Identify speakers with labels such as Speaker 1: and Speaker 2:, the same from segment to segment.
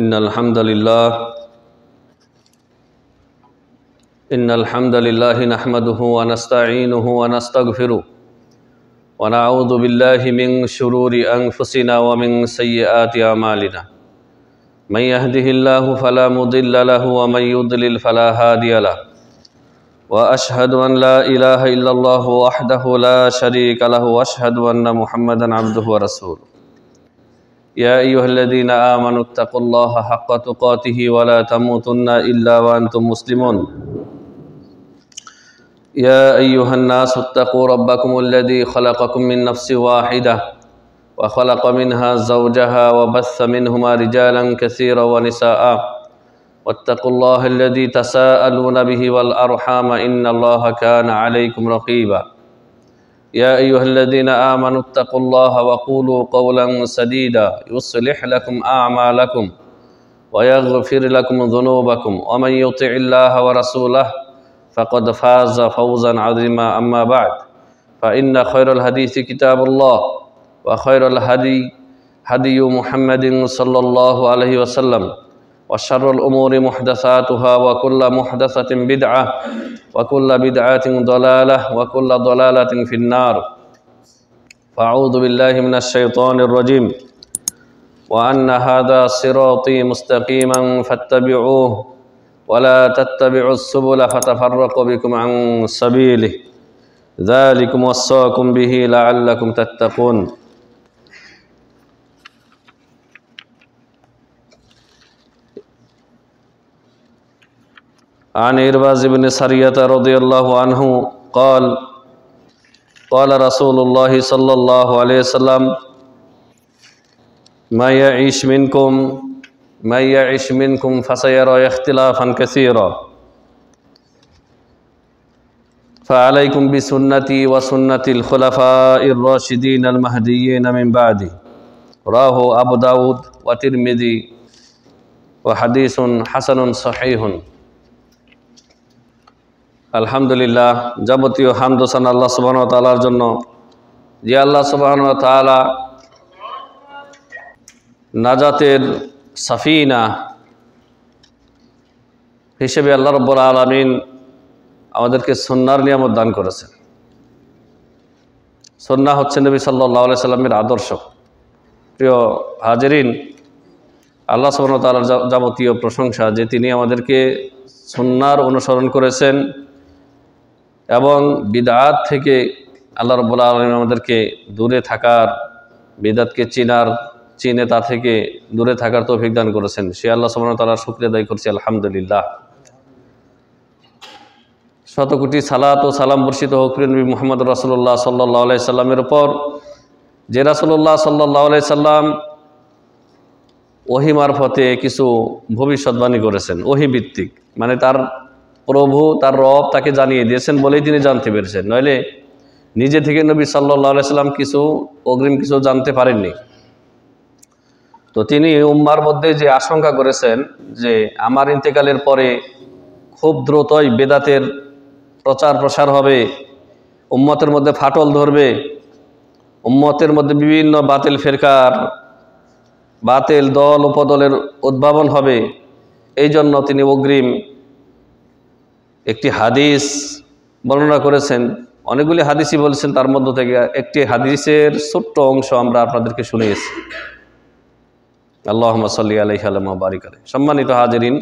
Speaker 1: إن الحمد لله نحمده ونستعينه ونستغفره ونعوذ بالله من شرور أنفسنا ومن سيئات أعمالنا من يهده الله فلا مضل له ومن يضلل فلا هادي له وأشهد أن لا إله إلا الله وحده لا شريك له وأشهد أن محمدا عبده ورسوله يا أيها الذين آمنوا اتقوا الله حق تقاته ولا تموتن إلا وأنتم مسلمون يا أيها الناس اتقوا ربكم الذي خلقكم من نفس واحدة وخلق منها زوجها وبث منهما رجالا كثيرا ونساء واتقوا الله الذي تساءلون به والأرحام إن الله كان عليكم رقيبا يا أيها الذين آمنوا اتقوا الله وقولوا قولا سديدا يصلح لكم أعمالكم ويغفر لكم ذنوبكم ومن يطع الله ورسوله فقد فاز فوزا عظيما أما بعد فإن خير الحديث كتاب الله وخير الهدي هدي محمد صلى الله عليه وسلم وشر الأمور محدثاتها وكل محدثة بدعة وكل بدعة ضلالة وكل ضلالة في النار فأعوذ بالله من الشيطان الرجيم وأن هذا صراطي مستقيما فاتبعوه ولا تتبعوا السبل فتفرق بكم عن سبيله ذلكم وصاكم به لعلكم تتقون عن إرباز بن سرية رضي الله عنه قال قال رسول الله صلى الله عليه وسلم من يعيش منكم فسيرى اختلافا كثيرا فعليكم بسنتي وسنة الخلفاء الراشدين المهديين من بعدي رواه أبو داود والترمذي وحديث حسن صحيح আলহামদুলিল্লাহ যাবতীয় হামদ ও সানা আল্লাহ সুবহানাহু ওয়া তাআলার জন্য যে আল্লাহ সুবহানাহু ওয়া তাআলা নাজাতের সাফিনা হিসেবে আল্লাহ রাব্বুল আলামিন আমাদেরকে সুন্নাহর নিয়ামত দান করেছেন। সুন্নাহ হচ্ছে নবী সাল্লাল্লাহু আলাইহি সাল্লামের আদর্শ। প্রিয় হাজিরিন, আল্লাহ সুবহানাহু ওয়া তাআলার যাবতীয় প্রশংসা যে তিনি আমাদেরকে সুন্নাহর অনুসরণ করেছেন এবং বিদআত থেকে আল্লাহ রাব্বুল আলামিন আমাদেরকে দূরে থাকার, বিদআতকে চিনে তা থেকে দূরে থাকার তৌফিক দান করেছেন। সে আল্লাহ সুবহানাহু ওয়া তাআলার শুকরিয়া আদায় করছি আলহামদুলিল্লাহ। শত কোটি সালাত ও সালাম বর্ষিত হোক প্রিয় নবী মুহাম্মদ রাসূলুল্লাহ সাল্লাল্লাহু আলাইহি সাল্লামের উপর, যে রাসূলুল্লাহ সাল্লাল্লাহু আলাইহি সাল্লাম ওহী মারফতে কিছু ভবিষ্যৎবাণী করেছেন, ওহী ভিত্তিক, মানে তার প্রভু তার রব তাকে জানিয়ে দিয়েছেন বলেই তিনি জানতে পেরেছেন, নইলে নিজে থেকে নবী সাল্লাল্লাহু আলাইহি সাল্লাম কিছু অগ্রিম কিছু জানতে পারেননি। তো তিনি উম্মার মধ্যে যে আশঙ্কা করেছেন যে আমার ইন্তেকালের পরে খুব দ্রুতই বেদাতের প্রচার প্রসার হবে, উম্মতের মধ্যে ফাটল ধরবে, উম্মতের মধ্যে বিভিন্ন বাতিল ফিরকার, বাতিল দল উপদলের উদ্ভাবন হবে, এই জন্য তিনি অগ্রিম একটি হাদিস বর্ণনা করেছেন। অনেকগুলি হাদিসই বলেছেন, তার মধ্য থেকে একটি হাদিসের ছোট্ট অংশ আমরা আপনাদেরকে শুনিয়েছি। আল্লাহুম্মা সাল্লি আলাইহি ওয়া বারিক আলাইহি। সম্মানিত হাজিরিন,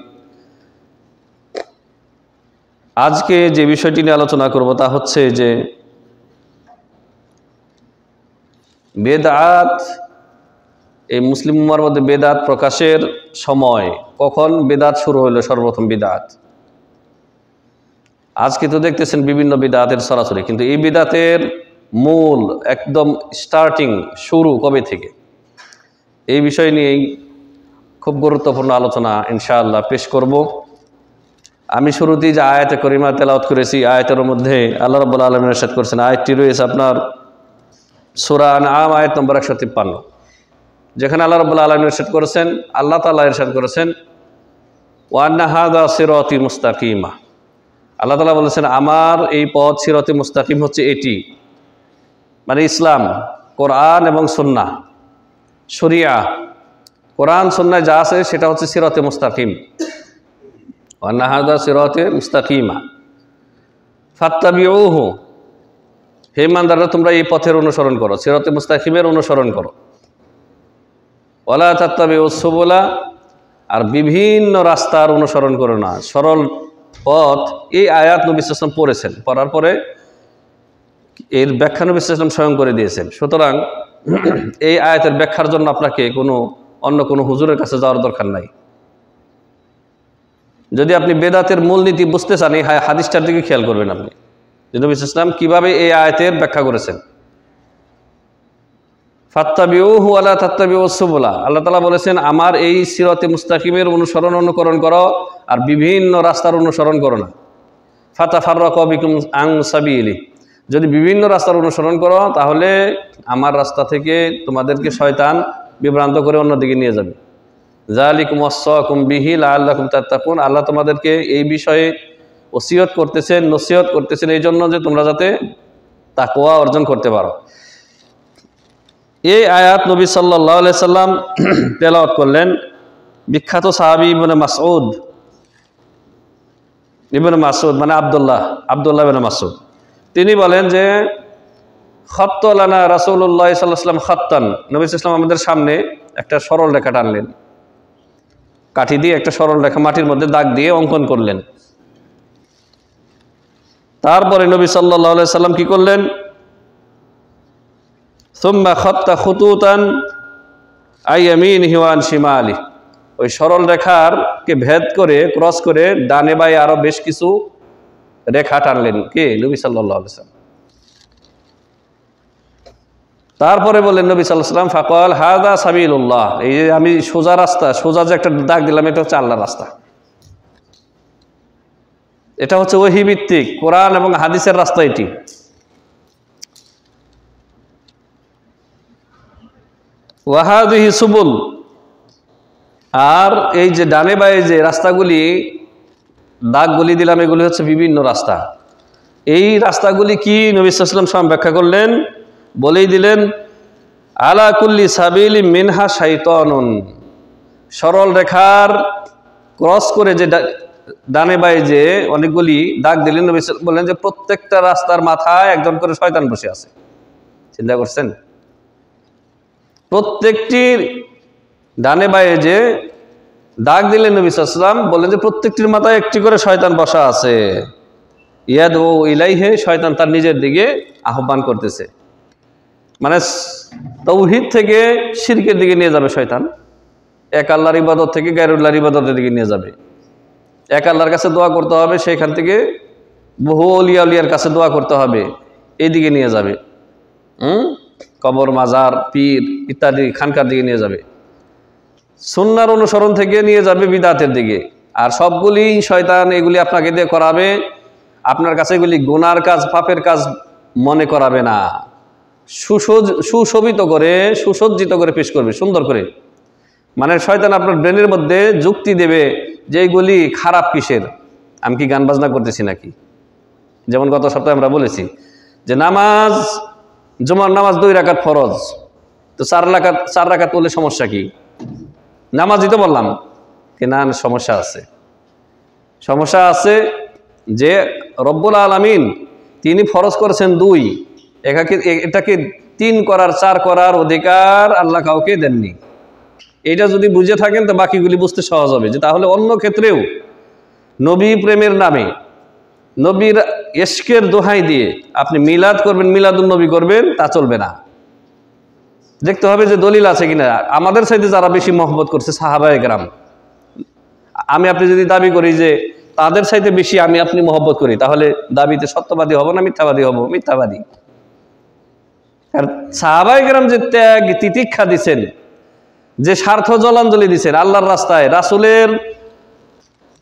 Speaker 1: আজকে যে বিষয়টি নিয়ে আলোচনা করব তা হচ্ছে যে বেদাত, এই মুসলিম উম্মার মধ্যে বেদাত প্রকাশের সময় কখন বেদাত শুরু হলো, সর্বপ্রথম বিদআত। আজকে তো দেখতেছেন বিভিন্ন বিদআতের সরাসরি, কিন্তু এই বিদআতের মূল একদম স্টার্টিং শুরু কবে থেকে, এই বিষয় নিয়েই খুব গুরুত্বপূর্ণ আলোচনা ইনশাআল্লাহ পেশ করব। আমি শুরুতেই যে আয়াতে করিমা তেলাওয়াত করেছি, আয়াতের মধ্যে আল্লাহ রাব্বুল আলামিন ইরশাদ করেছেন, আয়াতটি রয়েছে আপনার সূরা আনআম আয়াত নম্বর 153, যেখানে আল্লাহ রাব্বুল আলামিন ইরশাদ করেছেন, আল্লাহ তাআলা ইরশাদ করেছেন, ওয়া আন্না হাযা সিরাতি মুস্তাকিমা। আল্লাহ তাআলা বলেছেন আমার এই পথ সিরাতে মুস্তাকিম হচ্ছে এটি, মানে ইসলাম, কোরআন এবং সুন্নাহ, শরিয়া, কোরআন সুন্নাহ যা আছে সেটা হচ্ছে সিরাতে মুস্তাকিম, ওয়া আন্না হাযা সিরাতে মুস্তাকিমা ফাত্তাবিউহু, হে ইমানদাররা তোমরা এই পথের অনুসরণ করো, সিরাতে মুস্তাকিমের অনুসরণ করো। ওয়ালা তাত্তাবিউস সুবুলা, আর বিভিন্ন রাস্তার অনুসরণ করো না, সরল পথ। এই আয়াত নবী সাল্লাল্লাহু আলাইহি ওয়াসাল্লাম পড়েছেন, পড়ার পরে এর ব্যাখ্যা নবী সাল্লাল্লাহু আলাইহি ওয়াসাল্লাম স্বয়ং করে দিয়েছেন। সুতরাং এই আয়াতের ব্যাখ্যার জন্য আপনাকে অন্য কোনো হুজুরের কাছে যাওয়ার দরকার নাই। যদি আপনি বেদাতের মূলনীতি বুঝতে চান, এই হাদিসটার দিকে খেয়াল করবেন আপনি, যে নবী সাল্লাল্লাহু আলাইহি ওয়াসাল্লাম কিভাবে এই আয়াতের ব্যাখ্যা করেছেন। ফাত্তাবিউহু ওয়ালা তাত্তাবিউস সুবুলা, আল্লাহ তাআলা বলেছেন আমার এই সিরাতে মুস্তাকিমের অনুকরণ করো, আর বিভিন্ন রাস্তার অনুসরণ করো না। ফাতাফাররাকু বিকুম আন সাবিলি, যদি বিভিন্ন রাস্তার অনুসরণ করো তাহলে আমার রাস্তা থেকে তোমাদেরকে শয়তান বিভ্রান্ত করে অন্যদিকে নিয়ে যাবে। যালিকুম ওয়াসাকুম বিহি লাআল্লাকুম তাত্তাকুন, আল্লাহ তোমাদেরকে এই বিষয়ে ওসিয়ত করতেছেন, নসিহত করতেছেন এই জন্য যে তোমরা যাতে তাকওয়া অর্জন করতে পারো। এই আয়াত নবী সাল্লাল্লাহু আলাইহি সাল্লাম তেলাওয়াত করলেন। বিখ্যাত সাহাবী ইবনে মাসউদ মানে আব্দুল্লাহ ইবনে মাসউদ, তিনি বলেন যে খাত্তালানা রাসূলুল্লাহ সাল্লাল্লাহু আলাইহি ওয়াসাল্লাম খাত্তান, নবী সাল্লাল্লাহু আলাইহি ওয়াসাল্লাম আমাদের সামনে একটা সরল রেখা টানলেন, কাঠি দিয়ে একটা সরল রেখা মাটির মধ্যে দাগ দিয়ে অঙ্কন করলেন। তারপরে নবী সাল্লাল্লাহু আলাইহি ওয়াসাল্লাম কি করলেন, সুম্মা খাত্তা খুতুতান আন ইয়ামিনিহি ওয়া আন শিমালিহি, ওই সরল রেখার কে ভেদ করে ক্রস করে ডানে বাঁয়ে আরো বেশ কিছু রেখা টানলেন কে, নবী সাল্লাল্লাহু আলাইহি ওয়াসাল্লাম। তারপরে বললেন নবী সাল্লাল্লাহু আলাইহি ওয়াসাল্লাম ফাকাল হাযা সাবিলুল্লাহ, এই যে আমি সোজা রাস্তা, সোজা যে একটা দাগ দিলাম এটা হচ্ছে আল্লাহর রাস্তা। এটা হচ্ছে ওহী ভিত্তিক কোরআন এবং হাদিসের রাস্তা এটি। ওয়া হাযিহি সুবুল, আর এই যে ডানে বাঁয়ে যে রাস্তাগুলি দাগগুলি দিলাম এগুলি হচ্ছে বিভিন্ন রাস্তা। এই রাস্তাগুলি কি নবী সাল্লাল্লাহু আলাইহি ওয়াসাল্লাম ব্যাখ্যা করলেন, বলেই দিলেন আলা কুল্লি সাবিলি মিনহা শাইতানুন, সরল রেখার ক্রস করে যে ডানে বাঁয়ে যে অনেকগুলি দাগ দিলেন, নবী বললেন যে প্রত্যেকটা রাস্তার মাথায় একজন করে শয়তান বসে আছে। চিন্তা করছেন, প্রত্যেকটির ডানে বাঁয়ে যে দাগ দিলেন নবী সাল্লাল্লাহু আলাইহি ওয়াসাল্লাম বললেন যে প্রত্যেকটির মাথায় একটি করে শয়তান বসা আছে। ইয়াদউ ইলাইহি, শয়তান তার নিজের দিকে আহ্বান করতেছে, মানে তাওহীদ থেকে শিরকের দিকে নিয়ে যাবে শয়তান, এক আল্লাহর ইবাদত থেকে গায়রুল্লাহর ইবাদতের দিকে নিয়ে যাবে। এক আল্লাহর কাছে দোয়া করতে হবে, সেখান থেকে বহু ওলিয়া উলিয়ার কাছে দোয়া করতে হবে, এই দিকে নিয়ে যাবে। কবর, মাজার, পীর ইত্যাদি খানকার দিকে নিয়ে যাবে। সুন্নাহর অনুসরণ থেকে নিয়ে যাবে বিদআতের দিকে। আর সবগুলি শয়তান এগুলি আপনাকে দিয়ে করাবে, আপনার কাছে এগুলি গুনার কাজ, পাপের কাজ মনে করাবে না, সুশোভিত করে, সুসজ্জিত করে পেশ করবে, সুন্দর করে। মানে শয়তান আপনার ব্রেনের মধ্যে যুক্তি দেবে যে এইগুলি খারাপ কিসের, আমি কি গান বাজনা করতেছি নাকি। যেমন গত সপ্তাহে আমরা বলেছি যে নামাজ, জুমার নামাজ 2 রাকাত ফরজ, তো 4 রাকাত পড়লে সমস্যা কি? নামাজই তো বললাম কি না, সমস্যা আছে যে রব্বুল আলামিন তিনি ফরজ করেছেন 2, এটাকে 3 করার 4 করার অধিকার আল্লাহ কাউকে দেননি। এটা যদি বুঝে থাকেন তো বাকিগুলি বুঝতে সহজ হবে, যে তাহলে অন্য ক্ষেত্রেও নবী প্রেমের নামে, নবীর ইশকের দোহাই দিয়ে আপনি মিলাদ করবেন, মিলাদুন নবী করবেন, তা চলবে না। দেখতে হবে যে দলিল আছে কিনা। আমাদের সাথে যারা বেশি মহব্বত করছে সাহাবায়ে কেরাম, আমি আপনি যদি দাবি করি যে তাদের সাথে বেশি আমি আপনি মহব্বত করি, তাহলে দাবিতে সত্যবাদী হব না মিথ্যাবাদী হব? মিথ্যাবাদী। আর সাহাবায়ে কেরাম যে ত্যাগ তিতিক্ষা দিচ্ছেন, যে স্বার্থ জলাঞ্জলি দিচ্ছেন আল্লাহর রাস্তায়, রাসূলের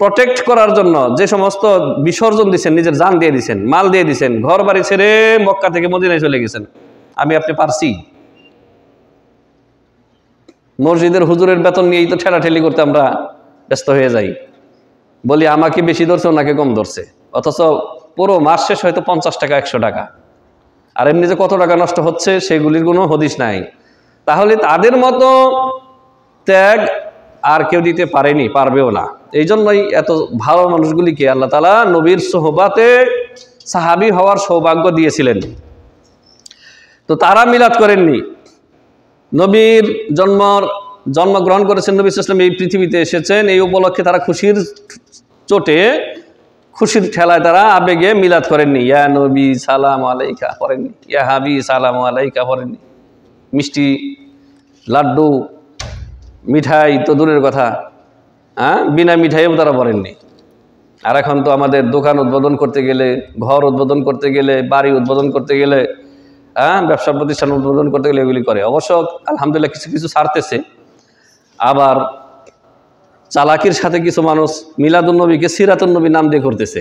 Speaker 1: প্রটেক্ট করার জন্য যে সমস্ত বিসর্জন দিচ্ছেন, নিজের জান দিয়ে দিচ্ছেন, মাল দিয়ে দিচ্ছেন, ঘর বাড়ি ছেড়ে মক্কা থেকে মদিনায় চলে গেছেন, আমি আপনি পারছি? মসজিদের হুজুরের বেতন নিয়েই তো ঠেলাঠেলি করতে আমরা ব্যস্ত হয়ে যাই, বলি আমাকে বেশি ধরছে ওনাকে কম ধরছে, অথচ পুরো মাস শেষ হয়তো 50 টাকা 100 টাকা, আর এমনি যে কত টাকা নষ্ট হচ্ছে সেগুলির কোনো হদিস নাই। তাহলে তাদের মতো ত্যাগ আর কেউ দিতে পারেনি, পারবেও না। এই জন্যই এত ভালো মানুষগুলিকে আল্লাহ তাআলা নবীর সোহবাতে সাহাবী হওয়ার সৌভাগ্য দিয়েছিলেন। তো তারা মিলাদ করেননি। নবীর জন্মগ্রহণ করেছেন, নবী সাল্লাল্লাহু আলাইহি ওয়াসাল্লাম এই পৃথিবীতে এসেছেন, এই উপলক্ষে তারা খুশির চোটে, খুশির ঠেলায় তারা আবেগে মিলাদ করেননি। ইয়া নবী সালাম আলাইকা পড়েননি, ইয়া হাবি সালাম আলাইকা পড়েননি। মিষ্টি, লাড্ডু, মিঠাই তো দূরের কথা, বিনা মিঠাইও তারা পড়েননি। আর এখন তো আমাদের দোকান উদ্বোধন করতে গেলে, ঘর উদ্বোধন করতে গেলে, বাড়ি উদ্বোধন করতে গেলে, ব্যবসা প্রতিষ্ঠান উদ্বোধন করতে গেলে এগুলি করে। অবশ্য আলহামদুলিল্লাহ কিছু কিছু ছাড়তেছে। আবার চালাকির সাথে কিছু মানুষ মিলাদুন্নবীকে সিরাতুন্নবী নাম দিয়ে করতেছে।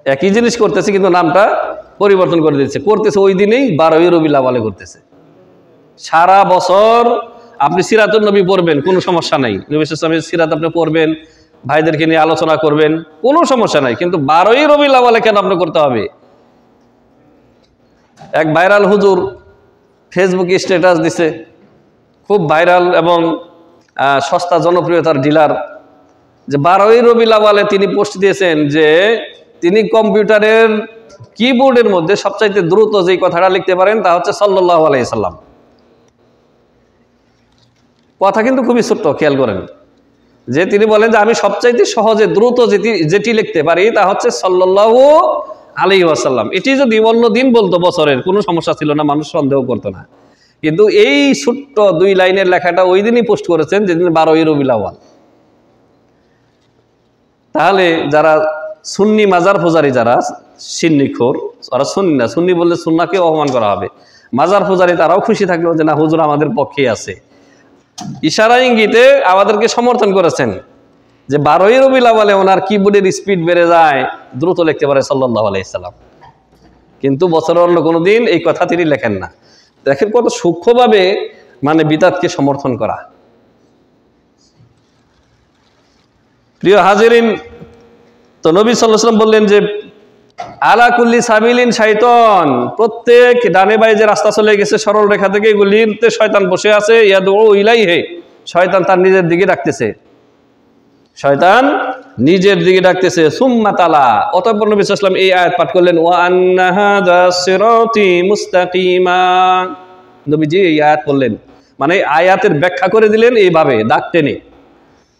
Speaker 1: একই জিনিস করতেছে কিন্তু নামটা পরিবর্তন করে দিচ্ছে, করতেছে ওই দিনেই 12ই রবিউল আউয়ালে করতেছে। সারা বছর আপনি সিরাতুন্নবী পড়বেন, কোনো সমস্যা নাই। নবী সাল্লাল্লাহু আলাইহি ওয়াসাল্লামের সিরাত আপনি পড়বেন, ভাইদেরকে নিয়ে আলোচনা করবেন, কোনো সমস্যা নাই। কিন্তু 12ই রবিউল আউয়ালে কেন আপনি করতে হবে? এক ভাইরাল হুজুর ফেসবুকে স্ট্যাটাস দিছে, খুব ভাইরাল এবং সস্তা জনপ্রিয়তার ডিলার, যে 12ই রবিউল আউয়ালে তিনি পোস্ট দিয়েছেন যে তিনি কম্পিউটারের কিবোর্ডের মধ্যে সবচাইতে দ্রুত যেই কথাটা লিখতে পারেন তা হচ্ছে সাল্লাল্লাহু আলাইহি সাল্লাম। কথা কিন্তু খুবই ছোট্ট, খেয়াল করেন, যে তিনি বলেন যে আমি সবচাইতে সহজে দ্রুত যেটি লিখতে পারি তা হচ্ছে সাল্লাল্লাহু আলাইহি ওয়াসাল্লাম। এটি যদি অন্য দিন বলতো বছরের, কোনো সমস্যা ছিল না, মানুষ সন্দেহ করতো না। কিন্তু এই ছোট্ট 2 লাইনের লেখাটা ওই দিনই পোস্ট করেছেন যেদিন 12ই রবিউল আউয়াল। তাহলে যারা সুন্নি মাজার পূজারী, যারা সিন্নিখোর, ওরা সুন্নি না, সুন্নি বললে সুন্নাকে অপমান করা হবে। মাজার পূজারী তারাও খুশি থাকলো যে না, হুজুর আমাদের পক্ষে আছে। ইশারা ইঙ্গিতে আমাদেরকে সমর্থন করেছেন যে 12ই রবিউল আউয়ালে ওনার কিবোর্ডের স্পিড বেড়ে যায়, দ্রুত লিখতে পারে সাল্লাল্লাহু আলাইহি সাল্লাম। কিন্তু বছরের অন্য কোনো দিন এই কথা তিনি লেখেন না। দেখেন কত সূক্ষ্মভাবে মানে বিদআতকে সমর্থন করা। প্রিয় হাজিরিন, তো নবী সাল্লাল্লাহু আলাইহি ওয়াসাল্লাম বললেন যে আলা কুল্লি সাবিলিন শাইতান, প্রত্যেক ডানে বাঁয়ে যে রাস্তা চলে গেছে সরল রেখা থেকে, এগুলিতে শয়তান বসে আছে। ইয়াদউ ইলাইহি, শয়তান তার নিজের দিকে ডাকতেছে, শয়তান নিজের দিকে ডাকতেছে। সুম্মা তালা, অতঃপর নবী সাল্লাল্লাহু আলাইহি ওয়াসাল্লাম এই আয়াত পাঠ করলেন, ওয়া আন্না হাযা সিরাতি মুস্তাকিমা। নবীজি এই আয়াত বললেন, মানে আয়াতের ব্যাখ্যা করে দিলেন এইভাবে, দাগ টেনে,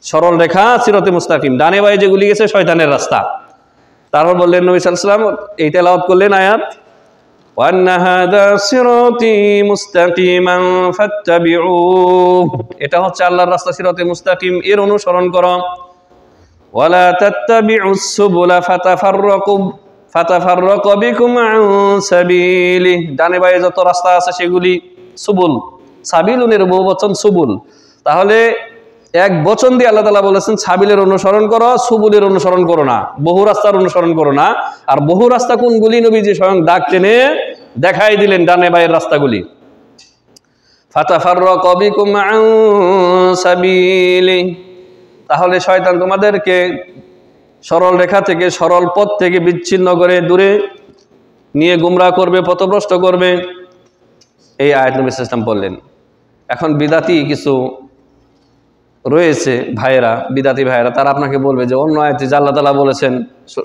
Speaker 1: সরল রেখা সিরাতে মুস্তাকিম, ডানে বাঁয়ে যেগুলি গেছে শয়তানের রাস্তা। তারপর বললেন নবী সাল্লাল্লাহু আলাইহি ওয়াসাল্লাম, এই তেলাওয়াত করলেন আয়াত, ওয়া আন্না হাযা সিরাতি মুস্তাকিমান ফাত্তাবিউহ, এটা হচ্ছে আল্লাহর রাস্তা সিরাতে মুস্তাকিম, এর অনুসরণ করো। ওয়ালা তাত্তাবিউস সুবুলা ফাতাফাররাকু বিকুম আন সাবিলি, ডানে বাঁয়ে যত রাস্তা আছে সেগুলি সুবুল, সাবিলুনের বহুবচন সুবুল। তাহলে এক বচন দিয়ে আল্লাহ তাআলা বলেছেন সাবিলের অনুসরণ করো, সুবুলের অনুসরণ করো না, বহু রাস্তার অনুসরণ করো না। আর বহু রাস্তা কোনগুলি নবীজি স্বয়ং ডাক টেনে দেখাই দিলেন, ডানে বাঁয়ের রাস্তাগুলি। ফাতাফাররাকু বিকুম আন সাবিলি, তাহলে শয়তান তোমাদেরকে সরল রেখা থেকে, সরল পথ থেকে বিচ্ছিন্ন করে দূরে নিয়ে গুমরাহ করবে, পথভ্রষ্ট করবে। এই আয়াত নবী সাল্লাল্লাহু আলাইহি ওয়াসাল্লাম বললেন। এখন বিদাতি কিছু রয়েছে ভাইয়েরা, বিদাতি ভাইয়েরা, তারা আপনাকে বলবে যে অন্য আয়াতে যে আল্লাহ তাআলা বলেছেন,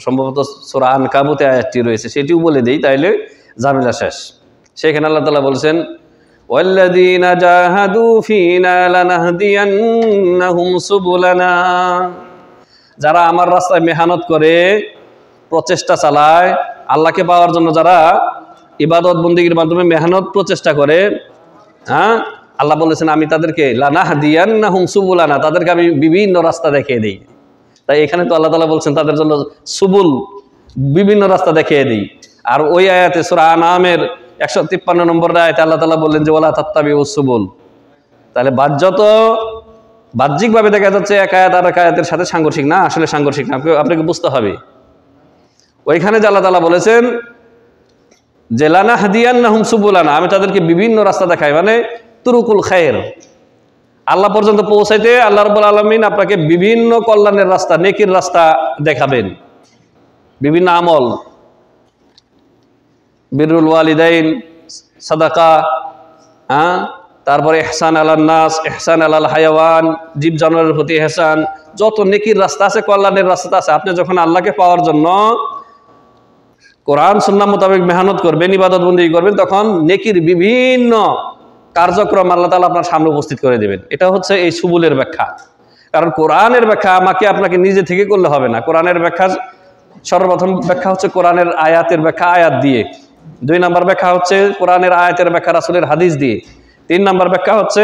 Speaker 1: সম্ভবত সূরা আনকাবুতে আয়াতটি রয়েছে, সেটিও বলে দেই, তাইলে ঝামেলা শেষ। সেখানে আল্লাহ তাআলা বলেছেন, ওয়াল্লাযীনা জাহাদু ফীনা লানাহদিয়ান্নাহুম সুবুলানা, যারা আমার রাস্তায় মেহনত করে, প্রচেষ্টা চালায়, আল্লাহকে পাওয়ার জন্য যারা ইবাদত বন্দেগীর মাধ্যমে মেহনত প্রচেষ্টা করে, আল্লাহ বলেছেন আমি তাদেরকে লানাহদিয়ান্নাহুম সুবুলানা, তাদেরকে আমি বিভিন্ন রাস্তা দেখিয়ে দিই। তাই এখানে তো আল্লাহ তাআলা বলছেন তাদের জন্য সুবুল, বিভিন্ন রাস্তা দেখিয়ে দিই। আর ওই আয়াতে সূরা আনআমের 153 নম্বর আয়াতে আল্লাহ তাআলা বললেন যে ওয়ালা তাত্তাবিউস সুবুল। তাহলে বাহ্যিকভাবে দেখা যাচ্ছে এক আয়াত আর এক আয়াতের সাথে সাংঘর্ষিক না, আসলে সাংঘর্ষিক না, আপনাকে বুঝতে হবে। ওইখানে যে আল্লাহ তাআলা বলেছেন যে লানাহদিয়ান্নাহুম সুবুলানা, আমি তাদেরকে বিভিন্ন রাস্তা দেখাই, মানে তুরুকুল খায়ের, আল্লাহ পর্যন্ত পৌঁছাইতে আল্লাহ রাব্বুল আলামিন আপনাকে বিভিন্ন কল্যাণের রাস্তা, নেকির রাস্তা দেখাবেন, বিভিন্ন আমল, বিররুল ওয়ালিদাইন, সাদাকা, তারপরে ইহসান আলাল নাস, ইহসান আলাল হায়াওয়ান, জীব জানোয়ারের প্রতি ইহসান, যত নেকির রাস্তা আছে, কল্যাণের রাস্তা আছে। আপনি যখন আল্লাহকে পাওয়ার জন্য কোরআন সুন্নাহ মোতাবেক মেহনত করবেন, ইবাদত বন্দেগী করবেন, তখন নেকির বিভিন্ন কার্যক্রম আল্লাহ তাআলা আপনার সামনে উপস্থিত করে দেবেন। এটা হচ্ছে এই সুবুলের ব্যাখ্যা। কারণ কোরআনের ব্যাখ্যা আমাকে আপনাকে নিজে থেকে করলে হবে না। কোরআনের ব্যাখ্যা সর্বপ্রথম ব্যাখ্যা হচ্ছে কোরআনের আয়াতের ব্যাখ্যা আয়াত দিয়ে, 2 নম্বর ব্যাখ্যা হচ্ছে কোরআনের আয়াতের ব্যাখ্যা রাসূলের হাদিস দিয়ে, 3 নম্বর ব্যাখ্যা হচ্ছে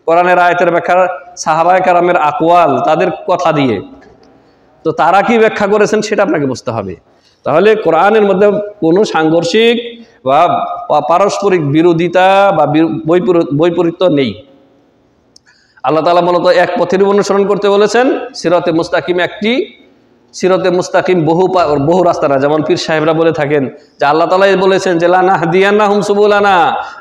Speaker 1: কোরআনের আয়াতের ব্যাখ্যা সাহাবায়ে কেরামের আকওয়াল, তাদের কথা দিয়ে। তো তারা কি ব্যাখ্যা করেছেন সেটা আপনাকে বুঝতে হবে। তাহলে কোরআনের মধ্যে কোনো সাংঘর্ষিক বা পারস্পরিক বিরোধিতা বা বৈপরীত্য নেই। আল্লাহ তাআলা মূলত এক পথের অনুসরণ করতে বলেছেন। সিরাতে মুস্তাকিম একটি, সিরাতে মুস্তাকিম বহু রাস্তা না। যেমন পীর সাহেবরা বলে থাকেন যে আল্লাহ তাআলাই বলেছেন যে লানাহদিয়ান্নাহুম সুবুলানা,